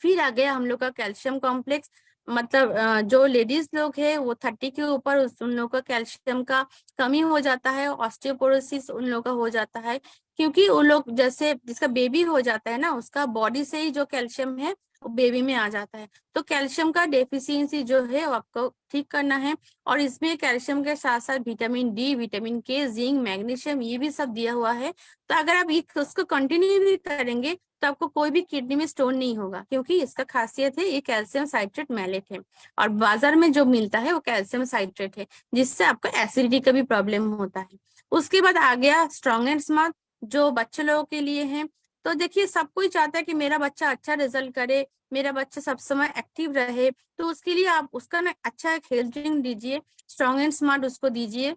फिर आ गया हम लोग का कैल्शियम कॉम्प्लेक्स। मतलब जो लेडीज लोग है वो 30 के ऊपर, उन लोग का कैल्शियम का कमी हो जाता है, ऑस्टियोपोरोसिस उन लोग का हो जाता है, क्योंकि उन लोग जैसे जिसका बेबी हो जाता है ना, उसका बॉडी से ही जो कैल्शियम है वो बेबी में आ जाता है। तो कैल्शियम का डेफिशिएंसी जो है वो आपको ठीक करना है। और इसमें कैल्शियम के साथ साथ विटामिन डी, विटामिन के, जिंक, मैग्नीशियम, ये भी सब दिया हुआ है। तो अगर आप उसको कंटिन्यू भी करेंगे तो आपको कोई भी किडनी में स्टोन नहीं होगा, क्योंकि इसका खासियत है ये कैल्शियम साइट्रेट मैलेट है, और बाजार में जो मिलता है वो कैल्शियम साइट्रेट है, जिससे आपको एसिडिटी का भी प्रॉब्लम होता है। उसके बाद आ गया स्ट्रॉन्ग एंड स्मार्ट, जो बच्चे लोगों के लिए है। तो देखिए, सब कोई चाहता है कि मेरा बच्चा अच्छा रिजल्ट करे, मेरा बच्चा सब समय एक्टिव रहे, तो उसके लिए आप उसका ना अच्छा एक हेल्थ ड्रिंक दीजिए, स्ट्रॉन्ग एंड स्मार्ट उसको दीजिए।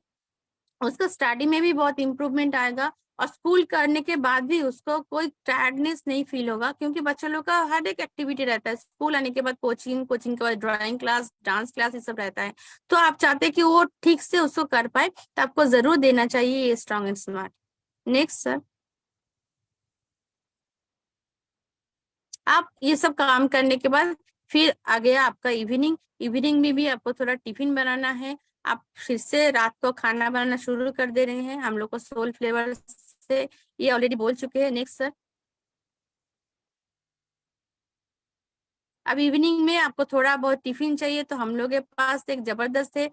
उसका स्टडी में भी बहुत इंप्रूवमेंट आएगा, और स्कूल करने के बाद भी उसको कोई टायर्डनेस नहीं फील होगा, क्योंकि बच्चों लोग का हर एक एक्टिविटी रहता है। स्कूल आने के बाद कोचिंग, कोचिंग के बाद ड्राइंग क्लास, डांस क्लास, ये सब रहता है। तो आप चाहते हैं कि वो ठीक से उसको कर पाए, तो आपको जरूर देना चाहिए ये strong and smart. Next sir. आप ये सब काम करने के बाद फिर आ गया आपका इवनिंग। इवनिंग में भी आपको थोड़ा टिफिन बनाना है। आप फिर से रात को खाना बनाना शुरू कर दे रहे हैं हम लोग को सोल फ्लेवर से, ये ऑलरेडी बोल चुके हैं। Next sir. अब इवनिंग में आपको थोड़ा बहुत टिफिन चाहिए, तो हम लोग के पास एक जबरदस्त है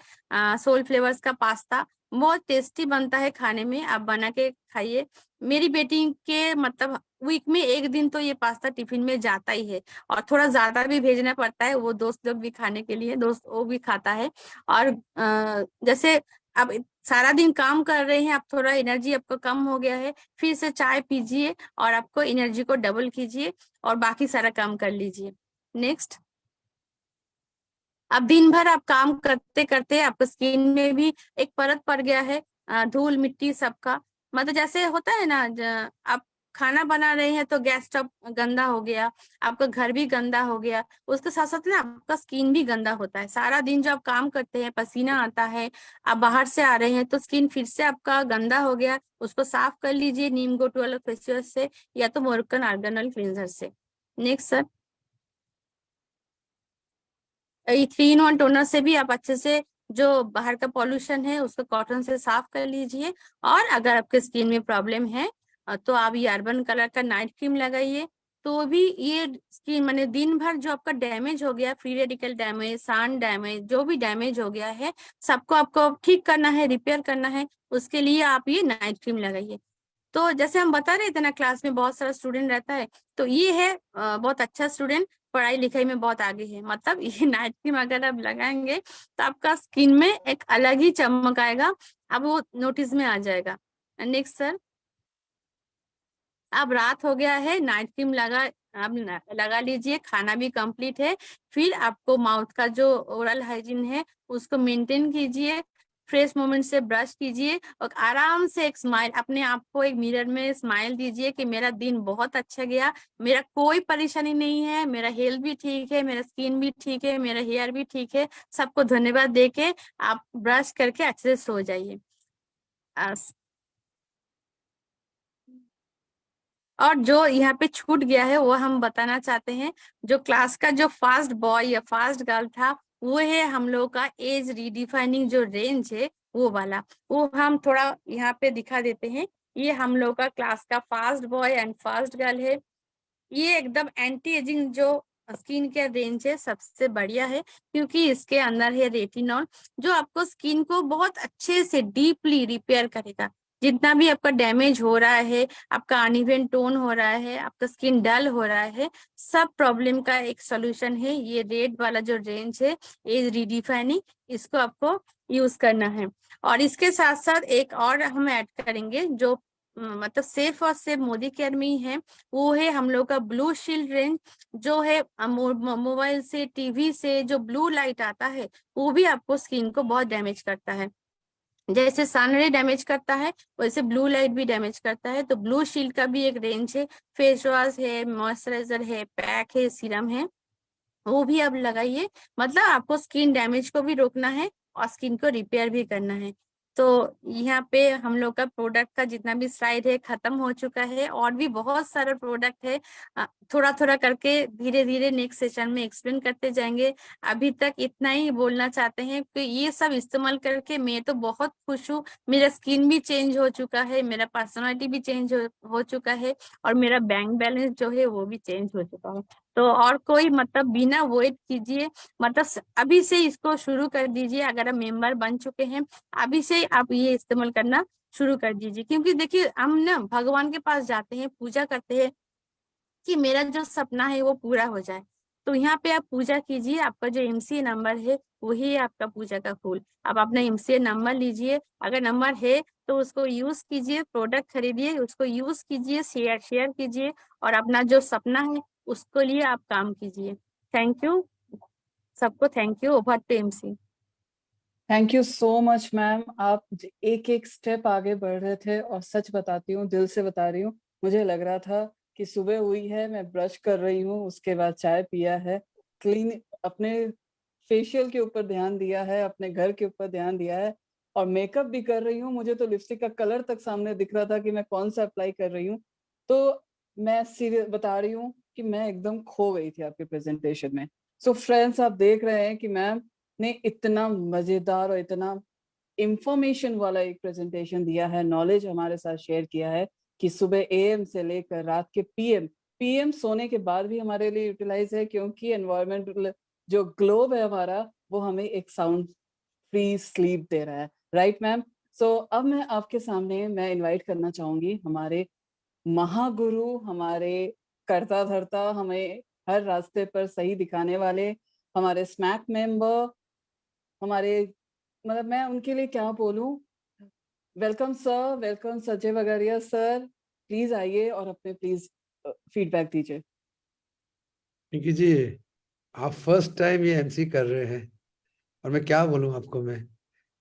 सोल फ्लेवर्स का पास्ता। बहुत टेस्टी बनता है खाने में, आप बना के खाइए। मेरी बेटी के मतलब वीक में एक दिन तो ये पास्ता टिफिन में जाता ही है, और थोड़ा ज्यादा भी भेजना पड़ता है, वो दोस्त लोग भी खाने के लिए, दोस्त वो भी खाता है। और जैसे अब सारा दिन काम कर रहे हैं, अब थोड़ा एनर्जी आपको कम हो गया है, फिर से चाय पीजिए और आपको एनर्जी को डबल कीजिए और बाकी सारा काम कर लीजिए। नेक्स्ट, अब दिन भर आप काम करते करते आपको स्किन में भी एक परत पड़ गया है, धूल मिट्टी सबका, मतलब जैसे होता है ना, आप खाना बना रहे हैं तो गैस स्टोव गंदा हो गया, आपका घर भी गंदा हो गया, उसके साथ साथ ना आपका स्किन भी गंदा होता है। सारा दिन जो आप काम करते हैं, पसीना आता है, आप बाहर से आ रहे हैं, तो स्किन फिर से आपका गंदा हो गया, उसको साफ कर लीजिए नीम गोटू वाला फेस वॉश से या तो मोरक्कन आर्गेनल क्लींजर से। नेक्स्ट सर, 3-in-1 टोनर से भी आप अच्छे से जो बाहर का पॉल्यूशन है उसको कॉटन से साफ कर लीजिए। और अगर आपके स्किन में प्रॉब्लम है तो आप ये अर्बन कलर का नाइट क्रीम लगाइए, तो भी ये स्किन माने दिन भर जो आपका डैमेज हो गया, free radical damage, sun damage, जो भी डैमेज हो गया है सबको आपको ठीक करना है, रिपेयर करना है, उसके लिए आप ये नाइट क्रीम लगाइए। तो जैसे हम बता रहे थे ना, क्लास में बहुत सारा स्टूडेंट रहता है, तो ये है बहुत अच्छा स्टूडेंट, पढ़ाई लिखाई में बहुत आगे है, मतलब ये नाइट क्रीम अगर आप लगाएंगे तो आपका स्किन में एक अलग ही चमक आएगा, अब वो नोटिस में आ जाएगा। नेक्स्ट सर, अब रात हो गया है, नाइट क्रीम लगा लीजिए, खाना भी कंप्लीट है, फिर आपको माउथ का जो ओरल हाइजीन है उसको मेंटेन कीजिए, फ्रेश मोमेंट से ब्रश कीजिए और आराम से एक स्माइल, अपने आप को एक मिरर में स्माइल दीजिए कि मेरा दिन बहुत अच्छा गया, मेरा कोई परेशानी नहीं है, मेरा हेल्थ भी ठीक है, मेरा स्किन भी ठीक है, मेरा हेयर भी ठीक है, सबको धन्यवाद देके आप ब्रश करके अच्छे से सो जाइए। और जो यहाँ पे छूट गया है वो हम बताना चाहते हैं, जो क्लास का जो फास्ट बॉय या फास्ट गर्ल था, वो है हम लोग का एज रीडिफाइनिंग जो रेंज है वो वाला, वो हम थोड़ा यहाँ पे दिखा देते हैं। ये हम लोग का क्लास का fast boy and fast girl है, ये एकदम एंटी एजिंग जो स्किन केयर रेंज है सबसे बढ़िया है, क्योंकि इसके अंदर है रेटिनॉल, जो आपको स्किन को बहुत अच्छे से डीपली रिपेयर करेगा। जितना भी आपका डैमेज हो रहा है, आपका अनइवन टोन हो रहा है, आपका स्किन डल हो रहा है, सब प्रॉब्लम का एक सोल्यूशन है ये रेड वाला जो रेंज है एज रिडिफाइनिंग, इसको आपको यूज करना है। और इसके साथ साथ एक और हम ऐड करेंगे जो मतलब सेफ और सेफ मोदी केयर में ही है, वो है हम लोग का ब्लू शील्ड रेंज, जो है मोबाइल से, टीवी से जो ब्लू लाइट आता है वो भी आपको स्किन को बहुत डैमेज करता है। जैसे सन रे डैमेज करता है वैसे ब्लू लाइट भी डैमेज करता है। तो ब्लू शील्ड का भी एक रेंज है, फेस वॉश है, मॉइस्चराइजर है, पैक है, सीरम है, वो भी आप लगाइए। मतलब आपको स्किन डैमेज को भी रोकना है और स्किन को रिपेयर भी करना है। तो यहाँ पे हम लोग का प्रोडक्ट का जितना भी स्लाइड है खत्म हो चुका है, और भी बहुत सारा प्रोडक्ट है, थोड़ा थोड़ा करके धीरे धीरे नेक्स्ट सेशन में एक्सप्लेन करते जाएंगे। अभी तक इतना ही बोलना चाहते हैं कि ये सब इस्तेमाल करके मैं तो बहुत खुश हूँ, मेरा स्किन भी चेंज हो चुका है, मेरा पर्सनालिटी भी चेंज हो चुका है, और मेरा बैंक बैलेंस जो है वो भी चेंज हो चुका है। तो और कोई मतलब बिना वेट कीजिए, मतलब अभी से इसको शुरू कर दीजिए। अगर आप मेंबर बन चुके हैं अभी से आप ये इस्तेमाल करना शुरू कर दीजिए, क्योंकि देखिए हम ना भगवान के पास जाते हैं, पूजा करते हैं कि मेरा जो सपना है वो पूरा हो जाए। तो यहाँ पे आप पूजा कीजिए, आपका जो एमसीए नंबर है वही है आपका पूजा का फूल। आप अपना एमसीए नंबर लीजिए, अगर नंबर है तो उसको यूज कीजिए, प्रोडक्ट खरीदिए, उसको यूज कीजिए, शेयर कीजिए, और अपना जो सपना है उसको लिए आप काम कीजिए। थैंक यू सबको, thank you. Over to MC. Thank you so much ma'am, आप एक एक स्टेप आगे बढ़ रहे थे, और सच बताती हूँ, दिल से बता रही हूँ, मुझे लग रहा था कि सुबह हुई है, मैं ब्रश कर रही हूँ, उसके बाद चाय पिया है, क्लीन अपने फेशियल के ऊपर ध्यान दिया है, अपने घर के ऊपर ध्यान दिया है, और मेकअप भी कर रही हूँ। मुझे तो लिपस्टिक का कलर तक सामने दिख रहा था कि मैं कौन सा अप्लाई कर रही हूँ। तो मैं सीरियस बता रही हूँ कि मैं एकदम खो गई थी आपके प्रेजेंटेशन में। सो फ्रेंड्स, आप देख रहे हैं कि मैम ने इतना मजेदार और इतना इंफॉर्मेशन वाला एक प्रेजेंटेशन दिया है, नॉलेज हमारे साथ शेयर किया है कि सुबह एएम से लेकर रात के पीएम सोने के बाद भी हमारे लिए यूटिलाइज है, क्योंकि एनवायरमेंटल जो ग्लोब है हमारा वो हमें एक साउंड फ्री स्लीप दे रहा है। Right ma'am? सो अब मैं आपके सामने मैं इनवाइट करना चाहूंगी हमारे महागुरु, हमारे करता धरता, हमें हर रास्ते पर सही दिखाने वाले, हमारे स्मैक मेंबर, हमारे मतलब मैं उनके लिए क्या बोलूं। Welcome sir, welcome Sanjay Bagaria sir, please आइए और अपने प्लीज फीडबैक दीजिए। पिंकी जी, आप फर्स्ट टाइम ये एमसी कर रहे हैं और मैं क्या बोलूं आपको, मैं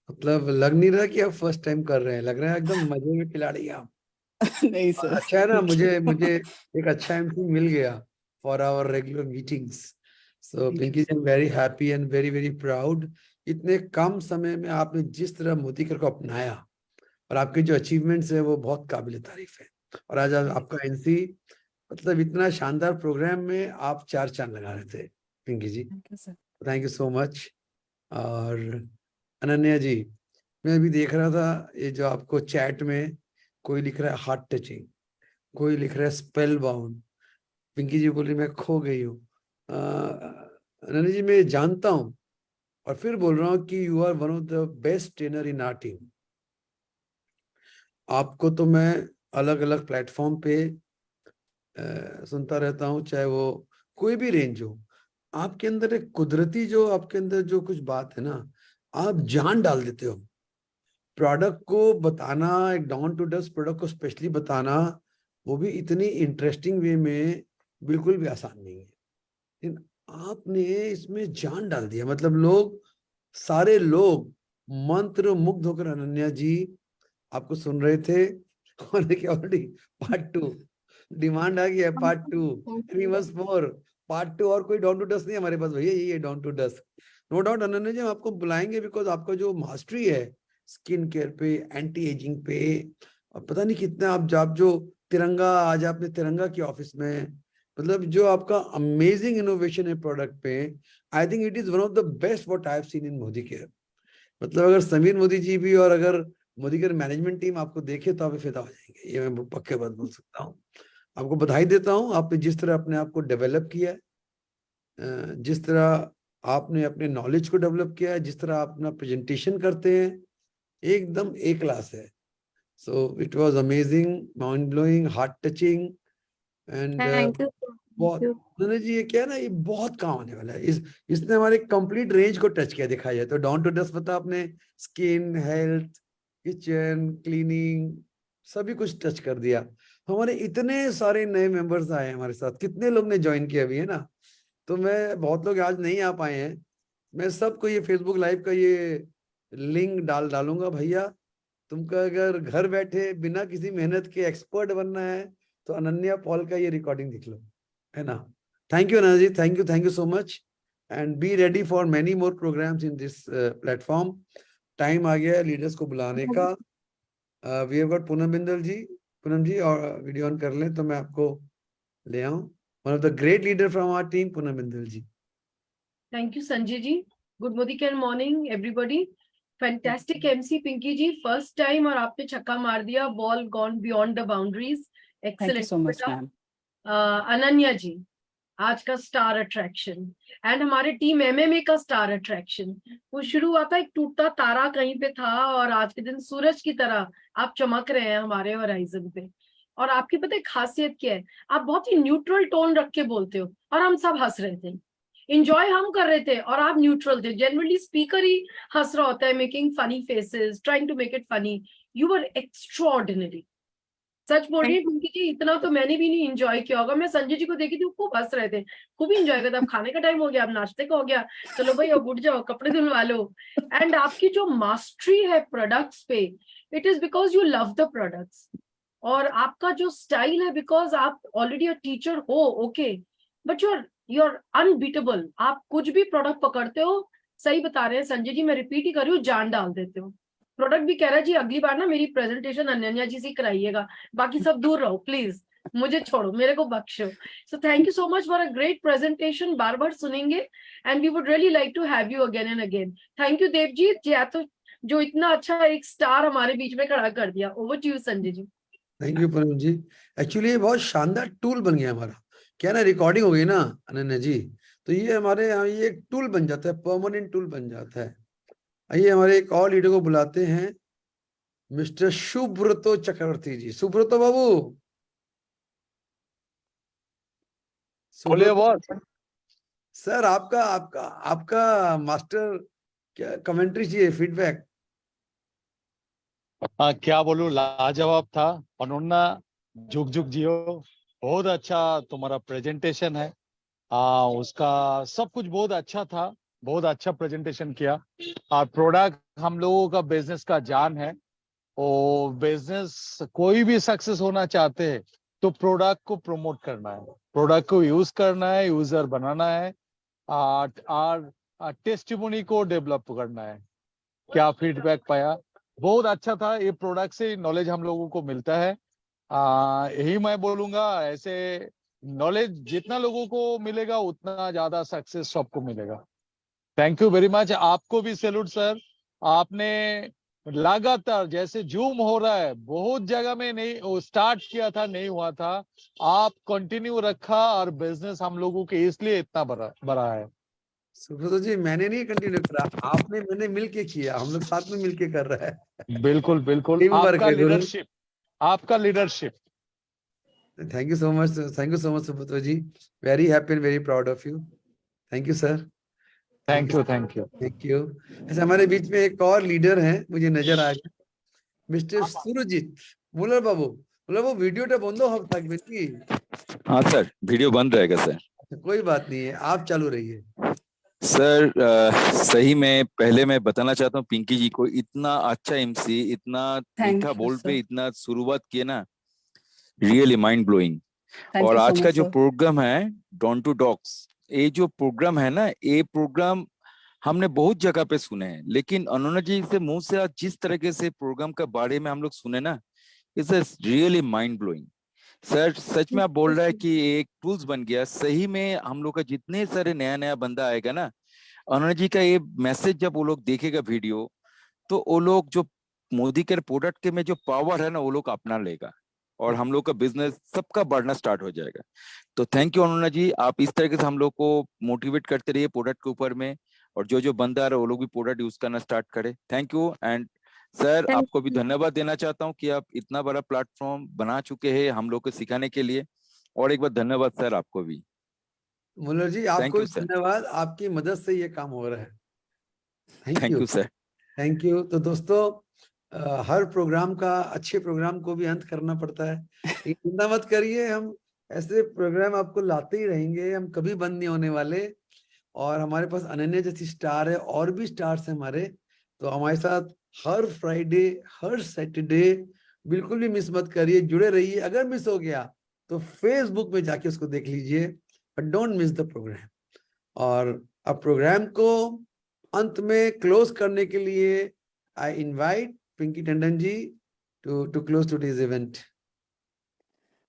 मतलब लग नहीं रहा कि आप फर्स्ट टाइम कर रहे हैं, लग रहा है एकदम मजे में खिलाड़ी हैं आप। नहीं सर, अच्छा है ना, thank मुझे you. मुझे एक अच्छा एमसी मिल गया for our regular meetings. So Thank you Pinky ji, so I am very happy and very very proud. इतने कम समय में आपने जिस तरह मोतीकर को अपनाया और आपके जो अचीवमेंट्स है वो बहुत काबिल तारीफ है। और आज आपका एनसी मतलब इतना शानदार प्रोग्राम में आप चार चांद लगा रहे थे पिंकी जी। Thank you, sir. Thank you so much. और अनन्या जी, मैं अभी देख रहा था ये जो आपको चैट में कोई लिख रहा है हार्ट टचिंग, कोई लिख रहा है स्पेल बाउंड, पिंकी जी बोली मैं खो गई हूँ। अनन्या जी, मैं जानता हूँ और फिर बोल रहा हूँ कि you are one of the best trainer in our team. आपको तो मैं अलग अलग प्लेटफॉर्म पे सुनता रहता हूँ, चाहे वो कोई भी रेंज हो। आपके अंदर एक कुदरती जो आपके अंदर जो कुछ बात है ना, आप जान डाल देते हो। प्रोडक्ट को बताना, एक डाउन टू डस्ट प्रोडक्ट को स्पेशली बताना, वो भी इतनी इंटरेस्टिंग वे में, बिल्कुल भी आसान नहीं है। लेकिन आपने इसमें जान डाल दिया, मतलब लोग, सारे लोग मंत्र मुग्ध होकर अनन्या जी आपको सुन रहे थे। और देखिए ऑलरेडी पार्ट 2 डिमांड आ गया, पार्ट 2 रिवर्स 4 पार्ट 2। और कोई डाउन टू डस्ट नहीं हमारे पास भैया, यही है down to dust. No doubt Ananya ji, हम आपको बुलाएंगे बिकॉज आपका जो मास्टरी है स्किन केयर पे, एंटी एजिंग पे, और पता नहीं कितना आप जो तिरंगा, आज आपने तिरंगा की ऑफिस में, मतलब जो आपका अमेजिंग इनोवेशन है प्रोडक्ट पे, I think it is one of the best what I have seen in Modi care. मतलब अगर समीर मोदी जी भी और अगर मोदी केयर मैनेजमेंट टीम आपको देखे तो आप फिदा हो जाएंगे, ये मैं पक्के बात बोल सकता हूँ। आपको बधाई देता हूँ, आपने जिस तरह अपने आप को डेवलप किया है, जिस तरह आपने अपने नॉलेज को डेवलप किया है, जिस तरह आप अपना प्रेजेंटेशन करते हैं, एकदम ए क्लास है। So it was amazing, mind blowing, heart touching and thank you, thank बहुत। यू। उन्होंने जी ये क्या है ना, ये बहुत काम आने वाला है। इसने हमारे कंप्लीट रेंज को टच किया, दिखाया जाए तो डाउन टू डस्ट पता आपने, स्किन, हेल्थ, किचन, क्लीनिंग, सभी कुछ टच कर दिया। हमारे इतने सारे नए मेंबर्स आए हैं हमारे साथ, कितने लोग ने ज्वाइन किया अभी, है ना। तो मैं, बहुत लोग आज नहीं आ पाए हैं, मैं सबको ये फेसबुक लाइव का ये लिंक डालूंगा भैया। तुमको अगर घर बैठे बिना किसी मेहनत के एक्सपर्ट बनना है तो अनन्या पॉल का ये रिकॉर्डिंग देख लो, है ना। Thank you Ananya ji, thank you so much and be ready for many more programs in this platform. Time आ गया है लीडर्स को बुलाने का। We have got Poonam Bindal ji. Poonam ji और वीडियो ऑन कर लें तो मैं आपको ले आऊं। One of the great leader from our team, Poonam Bindal ji. Thank you, Sanjay ji. Good morning, everybody. Fantastic MC Pinky ji. First time और आपने छक्का मार दिया. Ball gone beyond the boundaries. Thank you Excellent. so much, बेटा. ma'am. Ananya जी, आज का star attraction and हमारे team MMA का स्टार अट्रैक्शन। वो शुरू हुआ था एक टूटता तारा कहीं पे था और आज के दिन सूरज की तरह आप चमक रहे हैं हमारे होराइजन पे। और आपकी पता है खासियत क्या है, आप बहुत ही न्यूट्रल टोन रख के बोलते हो और हम सब हंस रहे थे, इंजॉय हम कर रहे थे और आप न्यूट्रल थे। जनरली स्पीकर ही हंस रहा होता है, making funny faces, trying to make it funny. You were extraordinary. सच बोल रही है पिंकी जी, इतना तो मैंने भी नहीं एंजॉय किया होगा। मैं संजय जी को देखी थी, खूब हंस रहे थे, खूब एंजॉय करते। अब खाने का टाइम हो गया, अब नाश्ते का हो गया, चलो भाई अब उठ जाओ, कपड़े धुलवा लो। एंड आपकी जो मास्टरी है प्रोडक्ट्स पे, it is because you love the products. और आपका जो स्टाइल है, बिकॉज आप ऑलरेडी अ टीचर हो, ओके, बट you're unbeatable। आप कुछ भी प्रोडक्ट पकड़ते हो, सही बता रहे हैं संजय जी, मैं रिपीट ही कर रही हूँ, जान डाल देते हो। प्रोडक्ट भी कह रहा है जी अगली बार ना मेरी प्रेजेंटेशन अनन्या जी से कराइएगा, बाकी सब दूर रहो प्लीज, मुझे छोड़ो, मेरे को बख्शो। So thank you so much for a great presentation. बार बार सुनेंगे and we would really like to have you again and again. Thank you Devjit ji, तो जो इतना अच्छा एक स्टार हमारे बीच में खड़ा कर दिया। Over to you Sanjay ji. Thank you Poonam ji. Actually ये बहुत शानदार टूल बन गया हमारा, क्या ना, रिकॉर्डिंग हो गई ना अनन्या जी, तो ये हमारे यहाँ ये एक टूल बन जाता है, परमानेंट टूल बन जाता है। आइए हमारे एक और लीडर को बुलाते हैं, मिस्टर सुब्रतो चक्रवर्ती जी। सुब्रतो बाबू, बोलिए बॉस। सर, आपका आपका आपका मास्टर क्या कमेंट्री चाहिए, फीडबैक? हाँ, क्या बोलूं, लाजवाब था। अनुन्ना, जुग जुग जियो। बहुत अच्छा तुम्हारा प्रेजेंटेशन है। उसका सब कुछ बहुत अच्छा था। बहुत अच्छा प्रेजेंटेशन किया। और प्रोडक्ट हम लोगों का बिजनेस का जान है। और बिजनेस कोई भी सक्सेस होना चाहते हैं तो प्रोडक्ट को प्रमोट करना है, प्रोडक्ट को यूज करना है, यूजर बनाना है, और टेस्टिमोनी को डेवलप करना है। क्या फीडबैक पाया, बहुत अच्छा था। ये प्रोडक्ट से नॉलेज हम लोगों को मिलता है। यही मैं बोलूंगा, ऐसे नॉलेज जितना लोगों को मिलेगा उतना ज्यादा सक्सेस सबको मिलेगा। Thank you very much. आपको भी सैल्यूट सर। आपने लगातार, जैसे जूम हो रहा है, बहुत जगह में नहीं, वो स्टार्ट किया था नहीं हुआ था, आप कंटिन्यू रखा और बिजनेस हम लोगों के इसलिए इतना बड़ा है। सुब्रतो जी, मैंने नहीं कंटिन्यू करा, आपने मैंने मिलके किया, हम लोग साथ में मिलके कर रहा है। बिल्कुल बिल्कुल, टीम वर्क आपका है गुरु। लीडरशिप, आपका leadership. Thank you so much, thank you so much Subrato ji. Very happy and very proud of you. Thank you sir. Thank you, thank you. Thank you. ऐसे हमारे बीच में एक और लीडर हैं, मुझे नजर आ गया, मिस्टर सुरजीत मुलर बाबू। मुलर बाबू, वीडियोটা বন্ধ হবে থাকবে কি? हाँ सर, वीडियो बंद रहेगा सर। कोई बात नहीं है, आप चालू रहिए। सर सही में पहले मैं बताना चाहता हूँ पिंकी जी को, इतना अच्छा एमसी, इतना थैंक मीठा यू बोल पे सर, इतना शुरुआत किए ना, रियली माइंड ब्लोइंग। थैंक और यू सो आज का मच जो सर। प्रोग्राम है डॉन टू डॉग्स, ये जो प्रोग्राम है ना, ये प्रोग्राम हमने बहुत जगह पे सुने हैं, लेकिन अनुना जी से मुंह से आज जिस तरीके से प्रोग्राम के बारे में हम लोग सुने ना, it's really mind blowing. Sir सच में आप बोल रहे हैं कि एक टूल्स बन गया। सही में हम लोग का जितने सारे नया नया बंदा आएगा ना, अनुना जी का ये मैसेज जब वो लोग देखेगा वीडियो, तो वो लोग जो मोदी के प्रोडक्ट के में जो पावर है ना, वो लोग अपना लेगा और हम लोग का बिजनेस सबका बढ़ना स्टार्ट हो जाएगा। तो थैंक यू अनुना जी, आप इस तरीके से हम लोग को मोटिवेट करते रहिए प्रोडक्ट के ऊपर में, और जो बंदा आ रहा है वो लोग भी प्रोडक्ट यूज करना स्टार्ट करे। Thank you. And sir thank आपको भी धन्यवाद देना चाहता हूँ कि आप इतना बड़ा प्लेटफॉर्म बना चुके हैं हम लोग को सिखाने के लिए। और एक बार धन्यवाद सर आपको भी। मुलर जी, थैंक आपको यू भी सर। धन्यवाद, आपकी मदद से ये काम हो रहा है। Thank thank you. You sir. Thank you. तो दोस्तों, हर प्रोग्राम का, अच्छे प्रोग्राम को भी अंत करना पड़ता है, लेकिन चिंता मत करिए, हम ऐसे प्रोग्राम आपको लाते ही रहेंगे, हम कभी बंद नहीं होने वाले। और हमारे पास अनन्या जैसी स्टार है, और भी स्टार्स हैं हमारे, तो हमारे साथ हर फ्राइडे, हर सैटरडे, बिल्कुल भी मिस मत करिए, जुड़े रहिए। अगर मिस हो गया तो फेसबुक में जाके उसको देख लीजिए, but don't miss the programme. और अब प्रोग्राम को अंत में क्लोज करने के लिए I invite Pinky Tandon ji to close today's event.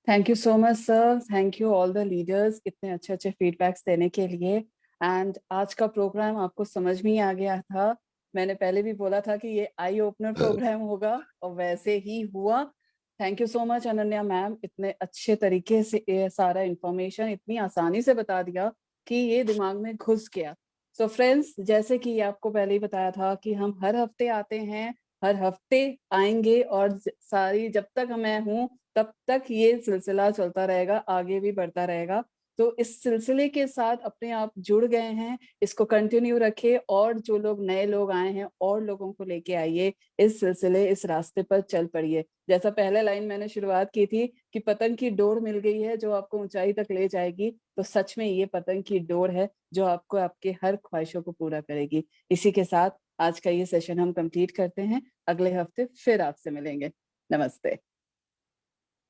Thank you so much sir, thank you all the leaders इतने अच्छे अच्छे फीडबैक्स देने के लिए। एंड आज का प्रोग्राम आपको समझ में ही आ गया था। मैंने पहले भी बोला था कि ये आई ओपनर प्रोग्राम होगा और वैसे ही हुआ। Thank you so much Ananya ma'am, इतने अच्छे तरीके से ये सारा इंफॉर्मेशन इतनी आसानी से बता दिया कि ये दिमाग में घुस गया। सो फ्रेंड्स, जैसे कि ये आपको पहले ही बताया था कि हम हर हफ्ते आते हैं, हर हफ्ते आएंगे, और सारी जब तक मैं हूँ तब तक ये सिलसिला चलता रहेगा, आगे भी बढ़ता रहेगा। तो इस सिलसिले के साथ अपने आप जुड़ गए हैं, इसको कंटिन्यू रखें, और जो लोग नए लोग आए हैं और लोगों को लेके आइए, इस सिलसिले, इस रास्ते पर चल पड़िए। जैसा पहले लाइन मैंने शुरुआत की थी कि पतंग की डोर मिल गई है जो आपको ऊंचाई तक ले जाएगी, तो सच में ये पतंग की डोर है जो आपको आपके हर ख्वाहिशों को पूरा करेगी। इसी के साथ आज का ये सेशन हम कंप्लीट करते हैं, अगले हफ्ते फिर आपसे मिलेंगे। नमस्ते।